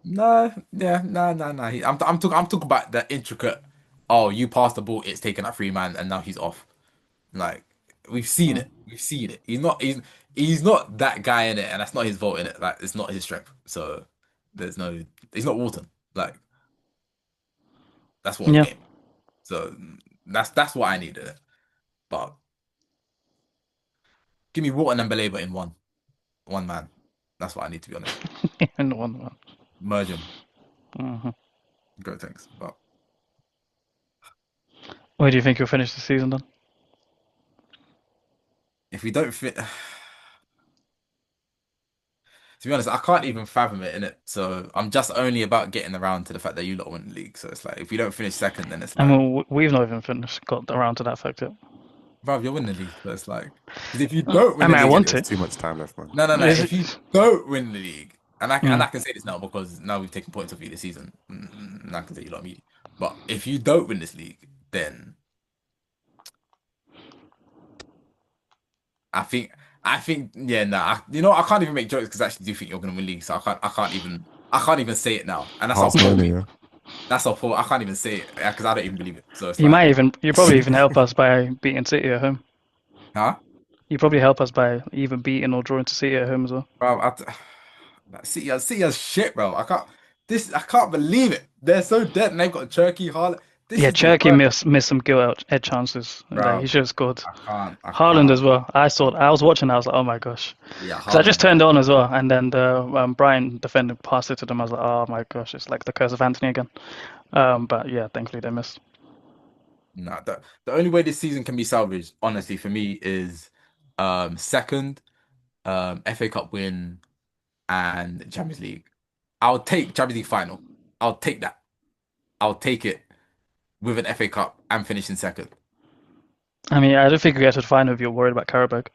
no, yeah, no, no, no. I'm talking about the intricate. Oh, you passed the ball, it's taken at 3 man, and now he's off. Like we've seen Mm. it. We've seen it. He's not that guy in it, and that's not his fault in it. Like it's not his strength. So there's no he's not Walton. Like that's Walton's Yeah, game. So that's what I need in it. But give me Walton and Baleba in one man. That's what I need to be honest. in one. Merge them. Mm-hmm. Go things. But Where do you think you'll finish the season then? if we don't fit to be honest, I can't even fathom it in it. So I'm just only about getting around to the fact that you lot win the league. So it's like if we don't finish second, then it's I like mean, we've not even finished, got around to that fact yet. bro, you're winning the league. So it's like, because if you don't I win the mean, I league, want There's to. too much time left, man. no, no, no. Is If you it? don't win the league, and Mm. I can say this now because now we've taken points off you this season, and I can say you lot me. But if you don't win this league, then I think, yeah, nah. I can't even make jokes because I actually do think you're gonna win league. So I can't even say it now, and that's how Arsenal, poor innit, me. yeah. That's how poor. I can't even say it because I don't even believe it. So it's You like, might even, you probably even help us by beating City at home. huh? You probably help us by either beating or drawing to City at home as well. Bro, like, City as shit, bro. I can't. This I can't believe it. They're so dead, and they've got Turkey, Haaland. This Yeah, is the Cherky worst, missed some gilt edge chances. Like he bro. should have scored. I can't. I Haaland can't. as well. I was watching. I was like, oh my gosh, Yeah, because I just Haaland. turned on as well, and then the Brian defender passed it to them. I was like, oh my gosh, it's like the curse of Anthony again. But yeah, thankfully they missed. No, the only way this season can be salvaged, honestly, for me, is second, FA Cup win and Champions League. I'll take Champions League final. I'll take that. I'll take it with an FA Cup and finishing second. I mean, I don't think we get to the final if you're worried about Karabakh.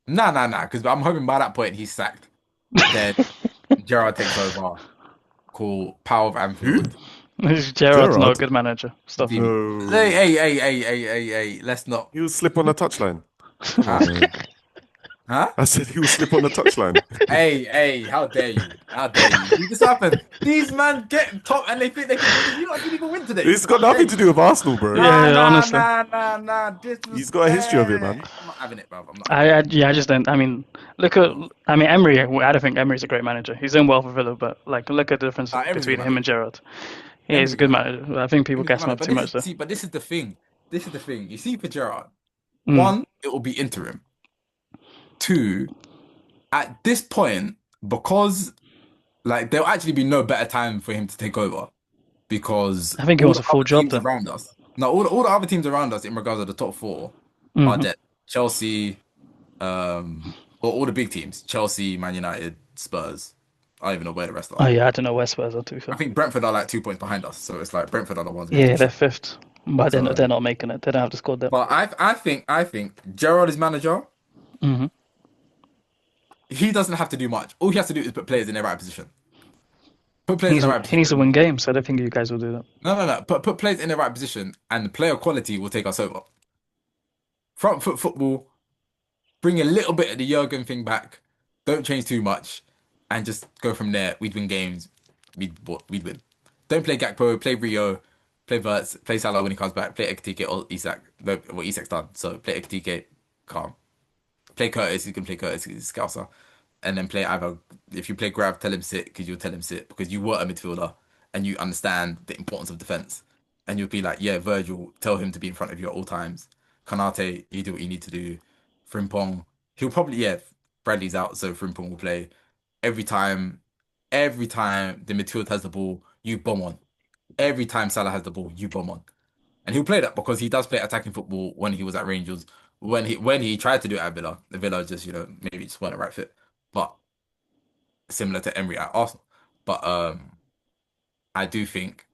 Nah, nah, nah. Because I'm hoping by that point he's sacked. Then Gerrard takes over. Cool. Power of Who? Anfield. Gerard's not a Gerard? good manager. Stop it. Hey, hey, No. hey, hey, hey, hey, hey. Let's not. He will slip on the touchline. Come on, Huh? man. Huh? I said he will slip on the touchline. Hey, hey, how dare you? How dare you? See this happen? These man get top and they think they can win. You lot didn't even win today. It's got How dare nothing to you? do with Arsenal, bro. Nah, Yeah, nah, honestly. nah, nah, nah. He's got a history of it, man. Disrespect. I'm not having it, bro. I'm not having Yeah, I just don't. I mean, look at. I mean, Emery. I don't think Emery's a great manager. He's done well for Villa, but like, look at the difference Emery's a good between him manager. and Gerrard. He is a Emery's a good good manager. manager. I think people Emery's a good gas him manager. up too much though. But this is the thing. This is the thing. You see, for Gerrard, Mm. one, it will be interim. Two, at this point, because like there'll actually be no better time for him to take over because I think he all wants the a full other job teams then. around us, no, all the other teams around us in regards to the top four are Hmm. dead. Chelsea, or all the big teams, Chelsea, Man United, Spurs. I don't even know where the rest Oh are. yeah, I don't know where Spurs are to be I fair. think Brentford are like 2 points behind us, so it's like Brentford are the ones going Yeah, through they're shit. fifth, but they're So, not making it. They don't have the squad depth. but I think Gerrard is manager. Hmm. He doesn't have to do much. All he has to do is put players in their right position. Put He players in needs the to, right he needs to win position. games. So I don't think you guys will do that. No, no, no. Put players in the right position, and the player quality will take us over. Front foot football. Bring a little bit of the Jurgen thing back. Don't change too much, and just go from there. We'd win games. We'd win. Don't play Gakpo. Play Rio. Play Verts. Play Salah when he comes back. Play Ekitike or Isak. No, well, Isak's done. So play Ekitike. Calm. Play Curtis. You can play Curtis. He's a Scouser. And then play either. If you play Grav, tell him sit because you'll tell him sit because you were a midfielder and you understand the importance of defense. And you'll be like, yeah, Virgil, tell him to be in front of you at all times. Kanate, you do what you need to do. Frimpong, he'll probably, yeah, Bradley's out, so Frimpong will play every time. Every time the midfield has the ball, you bomb on. Every time Salah has the ball, you bomb on. And he'll play that because he does play attacking football when he was at Rangers. When he tried to do it at Villa, the Villa just, maybe just weren't the right fit. But similar to Emery at Arsenal. But I do think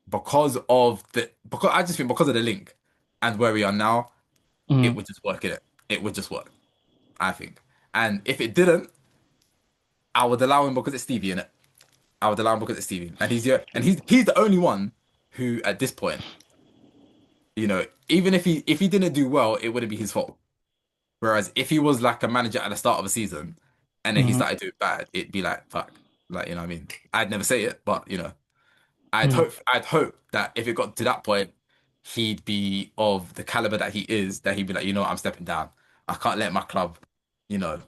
because I just think because of the link and where we are now, it Mm. would just work in it. It would just work, I think. And if it didn't, I would allow him because it's Stevie in it. I would allow him because it's Stevie. And he's the only one who at this point, even if he didn't do well, it wouldn't be his fault. Whereas if he was like a manager at the start of a season and then he Hmm. started doing bad, it'd be like fuck. Like, you know what I mean? I'd never say it, but Mm. I'd hope that if it got to that point, he'd be of the caliber that he is, that he'd be like, I'm stepping down. I can't let my club, you know,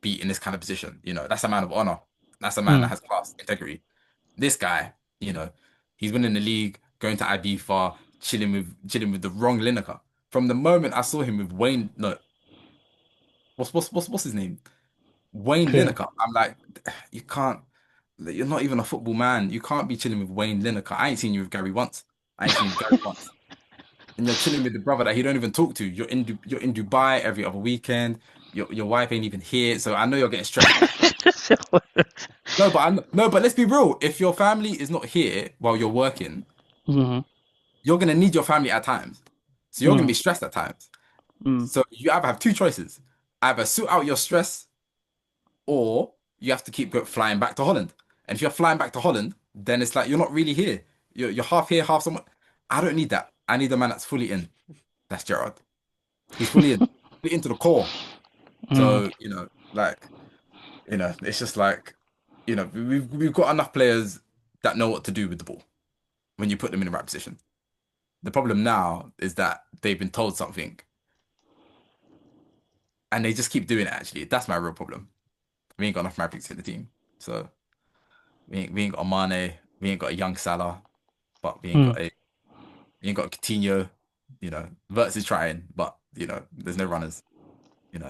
be in this kind of position. That's a man of honor. That's a man that Mm. has class, integrity. This guy, you know, he's winning the league, going to Ibiza, chilling with the wrong Lineker. From the moment I saw him with Wayne, no, what's his name? Wayne Who? Lineker. I'm like, you can't. You're not even a football man. You can't be chilling with Wayne Lineker. I ain't seen you with Gary once. I ain't seen you with Gary once. And you're chilling with the brother that he don't even talk to. You're in Dubai every other weekend. Your wife ain't even here, so I know you're getting stressed. No, but let's be real. If your family is not here while you're working, Hmm. you're gonna need your family at times. So you're gonna Mm. be stressed at times. Mm. So you either have two choices: either suit out your stress, or you have to keep flying back to Holland. And if you're flying back to Holland, then it's like you're not really here. You're half here, half somewhere. I don't need that. I need a man that's fully in. That's Gerard. He's fully into the core. Mm. So, it's just like, we've got enough players that know what to do with the ball when you put them in the right position. The problem now is that they've been told something and they just keep doing it, actually. That's my real problem. We ain't got enough Mavericks in the team. So. We ain't got a Mane. We ain't got a young Salah, but Mm. we ain't got a Coutinho. You know, Verts is trying, but there's no runners. And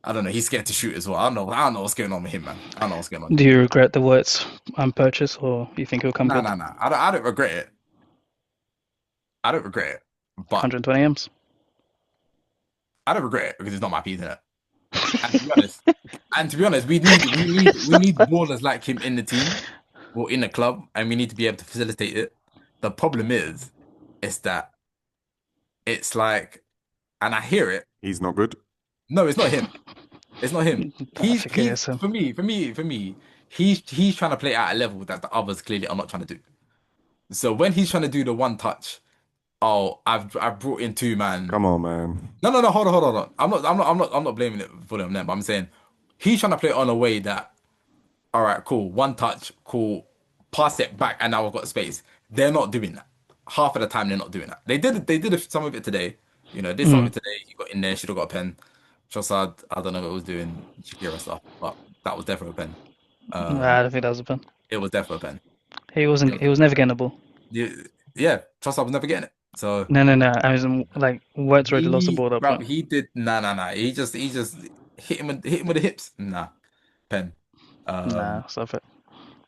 I don't know, he's scared to shoot as well. I don't know what's going on with him, man. I don't know what's going on. Do you regret the Wirtz purchase, or you think he'll come Nah, good? nah, nah. I don't regret it. I don't regret it, but 120 M's. I don't regret it because it's not my piece in it. And to be honest, we need ballers like him in the team or in the club, and we need to be able to facilitate it. The problem is that it's like, and I hear it. He's not good. No, it's not him. It's not him. I He's think it he's is him. for me. He's trying to play at a level that the others clearly are not trying to do. So when he's trying to do the one touch, oh, I've brought in two man. Come on, man. No, no, no, hold on. I'm not blaming it for them, but I'm saying he's trying to play it on a way that, all right, cool, one touch, cool, pass it back, and now I've got space. They're not doing that. Half of the time, they're not doing that. They did some of it today. Did some of Mm. it today. He got in there, should have got a pen. Trossard, I don't know what he was doing, Shakira stuff, but that was definitely a pen. I don't think that was a pen. It was definitely a pen. He It wasn't. was, He was never getting the ball. yeah, yeah, Trossard was never getting it. So No, no, no. I was like Wirtz already lost the ball at that bro, point. he did nah. He just hit him with the hips. Nah, pen. Um, Nah, stop it.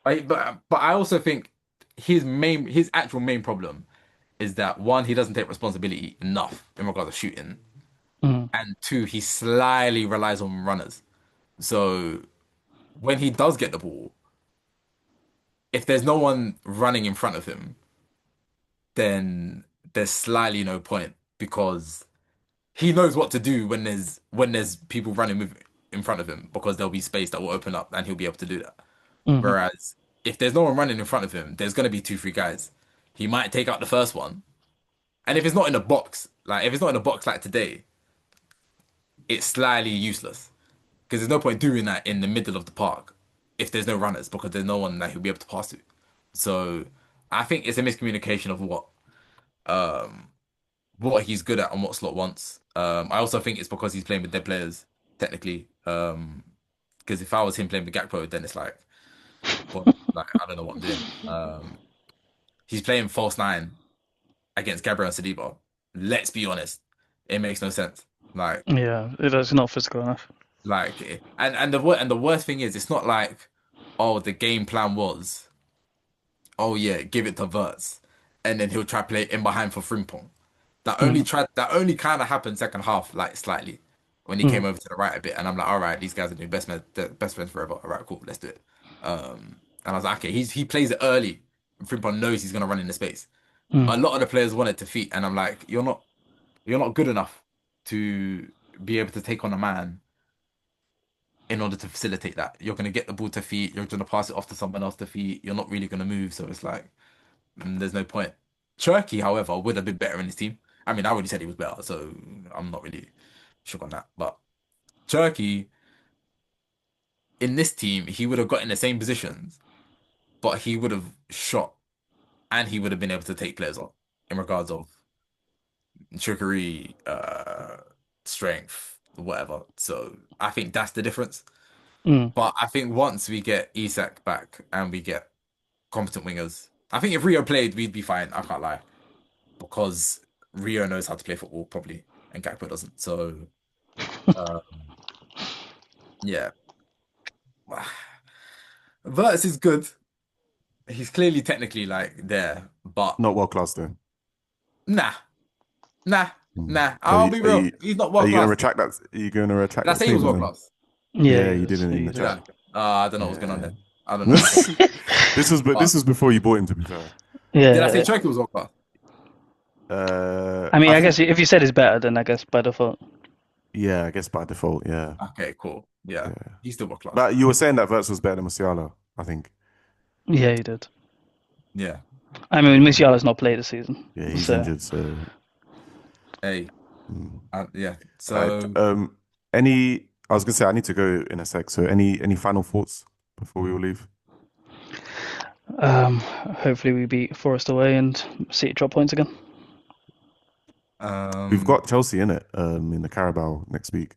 but I also think his actual main problem is that one, he doesn't take responsibility enough in regards to shooting, Mm. and two, he slyly relies on runners. So when he does get the ball, if there's no one running in front of him, then there's slightly no point because he knows what to do when there's people running in front of him because there'll be space that will open up and he'll be able to do that. Hmm. Whereas if there's no one running in front of him, there's gonna be two, three guys. He might take out the first one, and if it's not in a box, like if it's not in a box like today, it's slightly useless because there's no point doing that in the middle of the park if there's no runners because there's no one that he'll be able to pass to. So I think it's a miscommunication of what he's good at and what Slot wants. I also think it's because he's playing with dead players, technically. Because if I was him playing with Gakpo, then it's well, like I don't know what I'm doing. He's playing false nine against Gabriel and Saliba. Let's be honest, it makes no sense. Like, Yeah, it's not physical enough. and the worst thing is, it's not like, oh, the game plan was, oh yeah, give it to Verts, and then he'll try play it in behind for Frimpong. Mm. That only kind of happened second half, like slightly, when he Mm. came over to the right a bit, and I'm like, all right, these guys are doing best friends forever. All right, cool, let's do it. And I was like, okay, he plays it early. Frimpong knows he's gonna run in the space. Mm. A lot of the players want it to feet, and I'm like, you're not good enough to be able to take on a man in order to facilitate that. You're gonna get the ball to feet. You're gonna pass it off to someone else to feet. You're not really gonna move, so it's like. There's no point. Turkey, however, would have been better in his team. I mean, I already said he was better, so I'm not really shook on that. But Turkey, in this team, he would have got in the same positions, but he would have shot and he would have been able to take players on in regards of trickery, strength, whatever. So I think that's the difference. Mm. But I think once we get Isak back and we get competent wingers, I think if Rio played, we'd be fine. I can't lie. Because Rio knows how to play football properly and Gakpo doesn't. So uh, yeah, Verts is good. He's clearly technically like there, but Not world class though. nah, nah, Mm. nah. So I'll be real. He's not are world you gonna class. retract that? Are you gonna retract Did I that say he was statement world then? class? Yeah, Yeah, he you did is. it in He the did. chat. I don't know what's going on Yeah. there. I don't know what's going on. But But this was before you bought him. To be fair, did I say Yeah. Turkey was world class? I mean, I I think guess if you said it's better, then I guess by default. yeah, I guess by default, yeah, Okay, cool. Yeah, yeah. he's still world class. But you were saying that Verts was better than Musiala, I think. Yeah, he did. Yeah. I mean, Musiala's not played this season, Yeah, he's so injured, so. Hey. Mm. Yeah. Right. So Any? I was gonna say I need to go in a sec. So any final thoughts before we all leave? hopefully we beat Forest away and City drop points again. We've um got Chelsea in it, in the Carabao next week,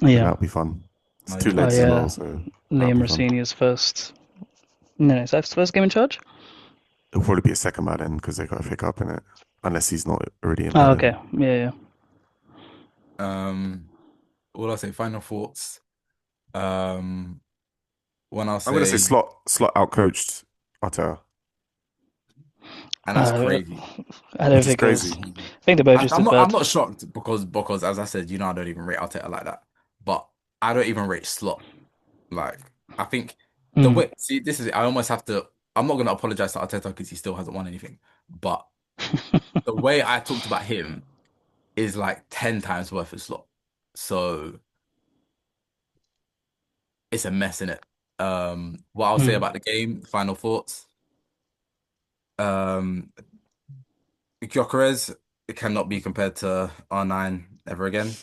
so Yeah. that'll be fun. It's Oh, two yeah, Oh legs as Rossi. well, yeah, so that'll Liam be fun. Rossini's first. No, is that his first game in charge? It'll probably be a second by then because they got to pick up in it, unless he's not already in by Oh, okay. then. Yeah, yeah. Um, what will I say? Final thoughts. Um, when I'll I'm gonna say say, slot out coached Arteta, and that's Uh, crazy. I don't which is think it That's is. crazy. crazy. I think they both I, just I'm did not. I'm bad. not shocked because as I said, I don't even rate Arteta like that. But I don't even rate Slot. Like I think the Mm. way. See, this is. I almost have to. I'm not gonna apologize to Arteta because he still hasn't won anything. But the way I talked about him is like 10 times worth of Slot. So it's a mess in it. What I'll say Mm. about the game. Final thoughts. Um, Gyokeres cannot be compared to R9 ever again.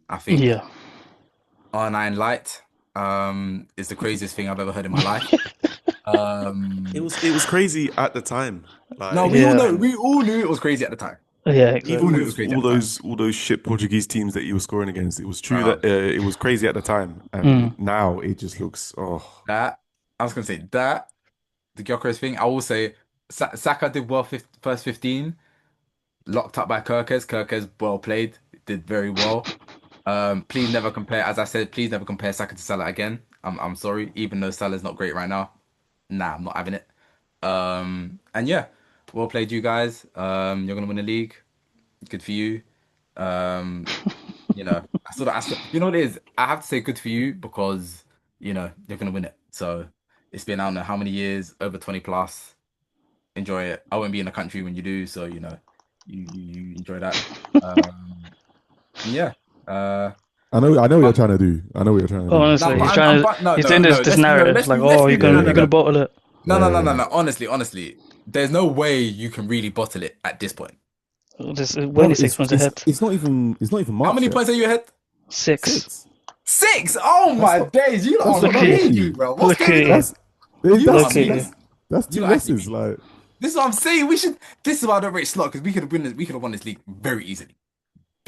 I think Yeah. R9 Lite is the craziest thing I've ever heard in my life. Um, It was crazy at the time. no, Like Yeah. when we all knew it was crazy at the time. Yeah, We all even exactly. knew it was with crazy at the time. all those shit Portuguese teams that he was scoring against, it was true that Um, it was crazy at the time, and Mm. now it just looks that I was gonna say that the Gyokeres thing. I will say Saka did well first 15, locked up by Kirkes. Kirkes well played, did very well. Please never compare, as I said, please never compare Saka to Salah again. I'm sorry, even though Salah's not great right now. Nah, I'm not having it. And yeah, well played, you guys. You're gonna win the league. Good for you. Um, you know what it is. I have to say good for you because you're gonna win it. So it's been I don't know how many years, over 20 plus. Enjoy it. I won't be in the country when you do, so you enjoy that. Um, and yeah. I know what you're Fun. trying to do. I know what you're trying to do. No, Honestly, but So no, he's doing no, no. this No. narrative like, oh, Let's be yeah, you're no, gonna no, bottle it. no. Honestly, there's no way you can really bottle it at this point. We're bro, only 6 months it's ahead. it's not even How March many yet. points are you ahead? 6. 6. Six. Oh That's my not days! You lot that's are not Look at you. crazy, nothing. bro. What's Look at going you. on? That's You lot are Look at you. mean. that's You two lot actually losses. mean. Like This is what I'm saying. We should. This is why I don't rate slot because we could have won this league very easily,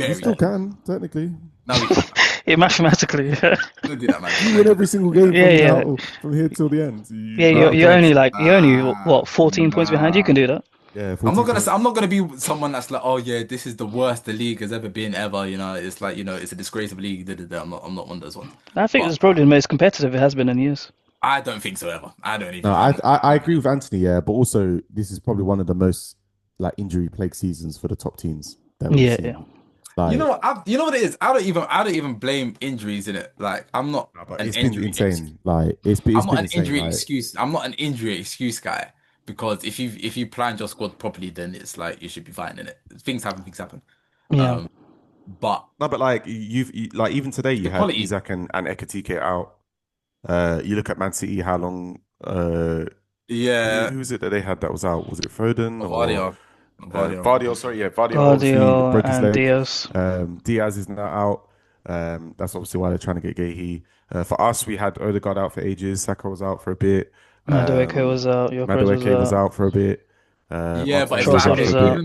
you very still easily. can technically. No, we can't. Yeah, mathematically. Yeah, Don't do that, man. You Don't win do every that. single game from yeah. now from here till the end. Yeah, You're you're, out of you're jobs. only like, you're only, what, 14 points behind? You can Nah. do that. Yeah, 14 I'm points. not gonna be someone that's like, oh yeah, this is the worst the league has ever been ever. It's like, it's a disgrace of a league. Da, da, da. I'm not one of those ones. I think But it's probably the most competitive it has been in years. I don't think so ever. I don't No, even think. I agree with Anthony, yeah, but also this is probably one of the most like injury plagued seasons for the top teams that we've Yeah, yeah. seen. Like, You know what it is? I don't even blame injuries in it. Like no, but it's been insane. Like I'm it's not been an insane. injury Like, excuse. I'm not an injury excuse guy because if you planned your squad properly, then it's like you should be fine in it. Things happen, things happen. Yeah. Um, but no, but like like even today you the had quality, Isak and Ekatike out. You look at Man City, how long yeah, who is it that they had that was out? Was it Foden or Vardy, Vardy. Vardio? Sorry, yeah, Vardio obviously Guardiola broke his and leg. Diaz. Diaz is now out. That's obviously why they're trying to get Gahey. For us, we had Odegaard out for ages. Saka was out for a bit. Madueke Um, was out. Gyokeres was Madueke was out. out for a bit. Yeah, but it's Martinelli was like Trossard out for was a out. bit.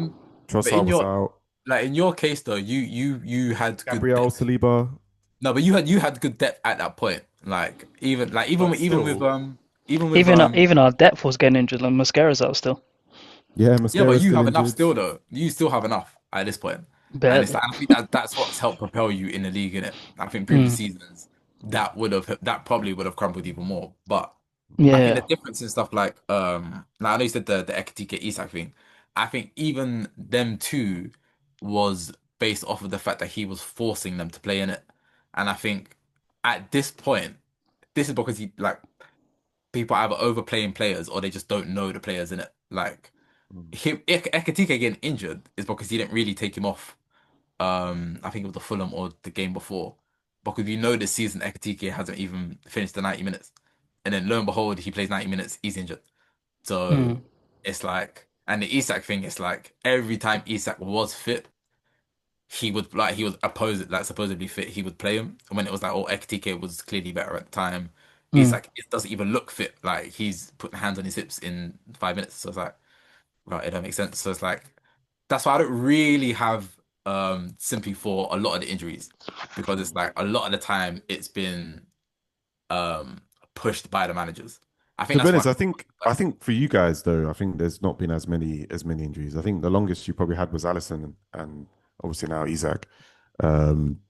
but Trossard in was your out. like in your case though, you had good Gabriel depth. Saliba. No, but you had good depth at that point. But Even with still, Even our depth was getting injured. Like Mascara's out still. yeah, yeah, but Mascara's you still have enough injured. still though. You still have enough at this point. And it's Barely. like I think that's what's helped propel you in the league, in it. I think previous Mm. seasons that probably would have crumbled even more. But I think the Yeah. difference in stuff like I know you said the Ekitike Isak thing. I think even them two was based off of the fact that he was forcing them to play in it. And I think at this point, this is because he like people are either overplaying players or they just don't know the players in it. Like Mm. Ekitike getting injured is because he didn't really take him off. I think it was the Fulham or the game before. Because this season Ekitike hasn't even finished the 90 minutes. And then lo and behold, he plays 90 minutes, he's injured. So Mm. it's like, and the Isak thing, it's like every time Isak was fit, he was opposed like supposedly fit, he would play him. And when it was like, oh, Ekitike was clearly better at the time. Mm. Isak it doesn't even look fit. Like he's putting hands on his hips in 5 minutes. So it's like, right, it don't make sense. So it's like that's why I don't really have. simply for a lot of the injuries because it's like a lot of the time it's been um pushed by the managers. I think To be that's why. honest, I think for you guys though, I think there's not been as many injuries. I think the longest you probably had was Allison and obviously now Isak. Um,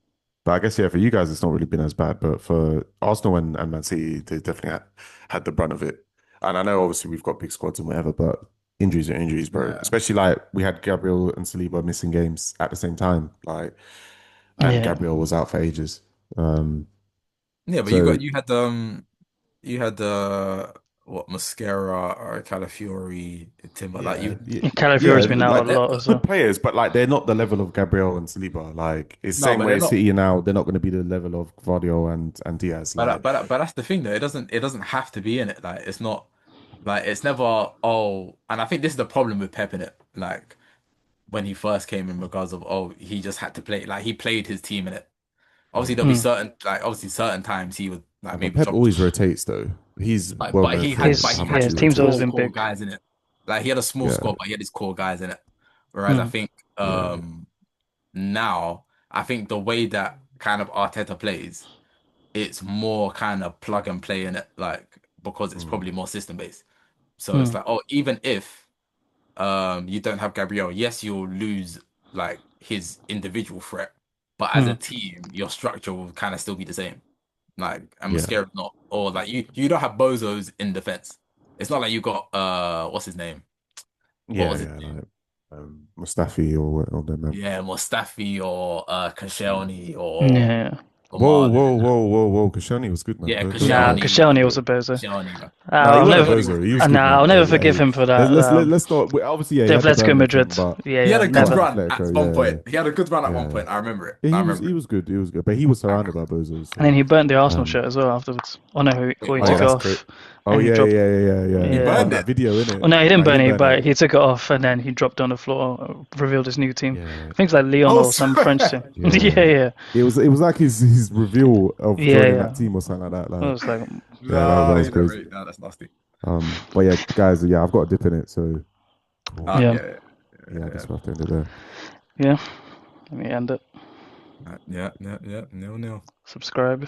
but I guess yeah, for you guys it's not really been as bad. But for Arsenal and Man City, they definitely had the brunt of it. And I know obviously we've got big squads and whatever, but injuries are injuries, bro. Yeah. Especially like we had Gabriel and Saliba missing games at the same time, like, and Yeah. Gabriel was out for ages. Um, Yeah, but so you had what Mascara or Calafiori, Timber, like yeah, you yeah, Calafiori's yeah. been out Like a they're lot as good well. players, but like they're not the level of Gabriel and Saliba. Like it's no, same but they're way not. City are now. They're not going to be the level of Guardiola and Diaz. Like But that's the thing though. It doesn't have to be in it. Like it's not like it's never oh. And I think this is the problem with Pep in it. Like when he first came in regards of oh he just had to play like he played his team in it. Obviously there'll be Mm. obviously certain times he would like but maybe Pep drop. always rotates though. He's well But known he had for but His how he had much yeah, he his his team's always rotates. been core big. guys in it. Like he had a small Yeah, squad, but he had his core guys in it. Whereas I Mm. think yeah, now I think the way that kind of Arteta plays, it's more kind of plug and play in it, like because it's mm, probably more system based. So it's Mm. like, oh, even if you don't have Gabriel, yes, you'll lose like his individual threat, but as a Mm. team, your structure will kind of still be the same. Like and yeah, Mascara's not, or like you don't have bozos in defense. It's not like you got what's his name? What yeah, was it? yeah. Like Mustafi or them. Man. Yeah, Mustafi or Koscielny Yeah. or Whoa, Martin. whoa, whoa, whoa, whoa! Kashani was good, man. Yeah, Nah, Don't Koscielny, Koscielny man. was a bozo. Koscielny, man. No, he I'll wasn't a never, Koscielny was bozo. He was good. good, nah, I'll man. never Hey, forgive hey. him for that. Let's start. Obviously, yeah, he The had the Atletico Birmingham thing, Madrid. but Yeah, He had yeah, a that good was never. run at Atletico. one Yeah, point. He had a good run at one yeah, yeah. point. I remember it. Yeah, I he was remember he it. was good. He was good, but he was I surrounded remember by it. bozos. And then So, he burnt the Arsenal um, shirt as well afterwards. Oh no, Wait, or he oh, took what? it that's great. off Oh and he yeah, dropped. yeah, yeah, yeah, yeah. He Yeah. On burned Yeah. that it. video, Oh innit? no, he didn't No, he burn didn't it, burn but it. he took it off and then he dropped on the floor, revealed his new team. Yeah, Things like Leon Oh, or some French swear. team. Yeah, yeah. yeah, It was like his reveal of yeah, joining yeah. that team or something like that. I Like, was like, yeah, that No, was he didn't crazy. rate. No, that's nasty. But yeah, guys, yeah, I've got a dip in it, so cool. yeah, Yeah, Yeah, I yeah, guess we'll have to end it there. yeah. Let me end it. yeah, yeah, yeah, yeah. Nil, nil. Subscribe.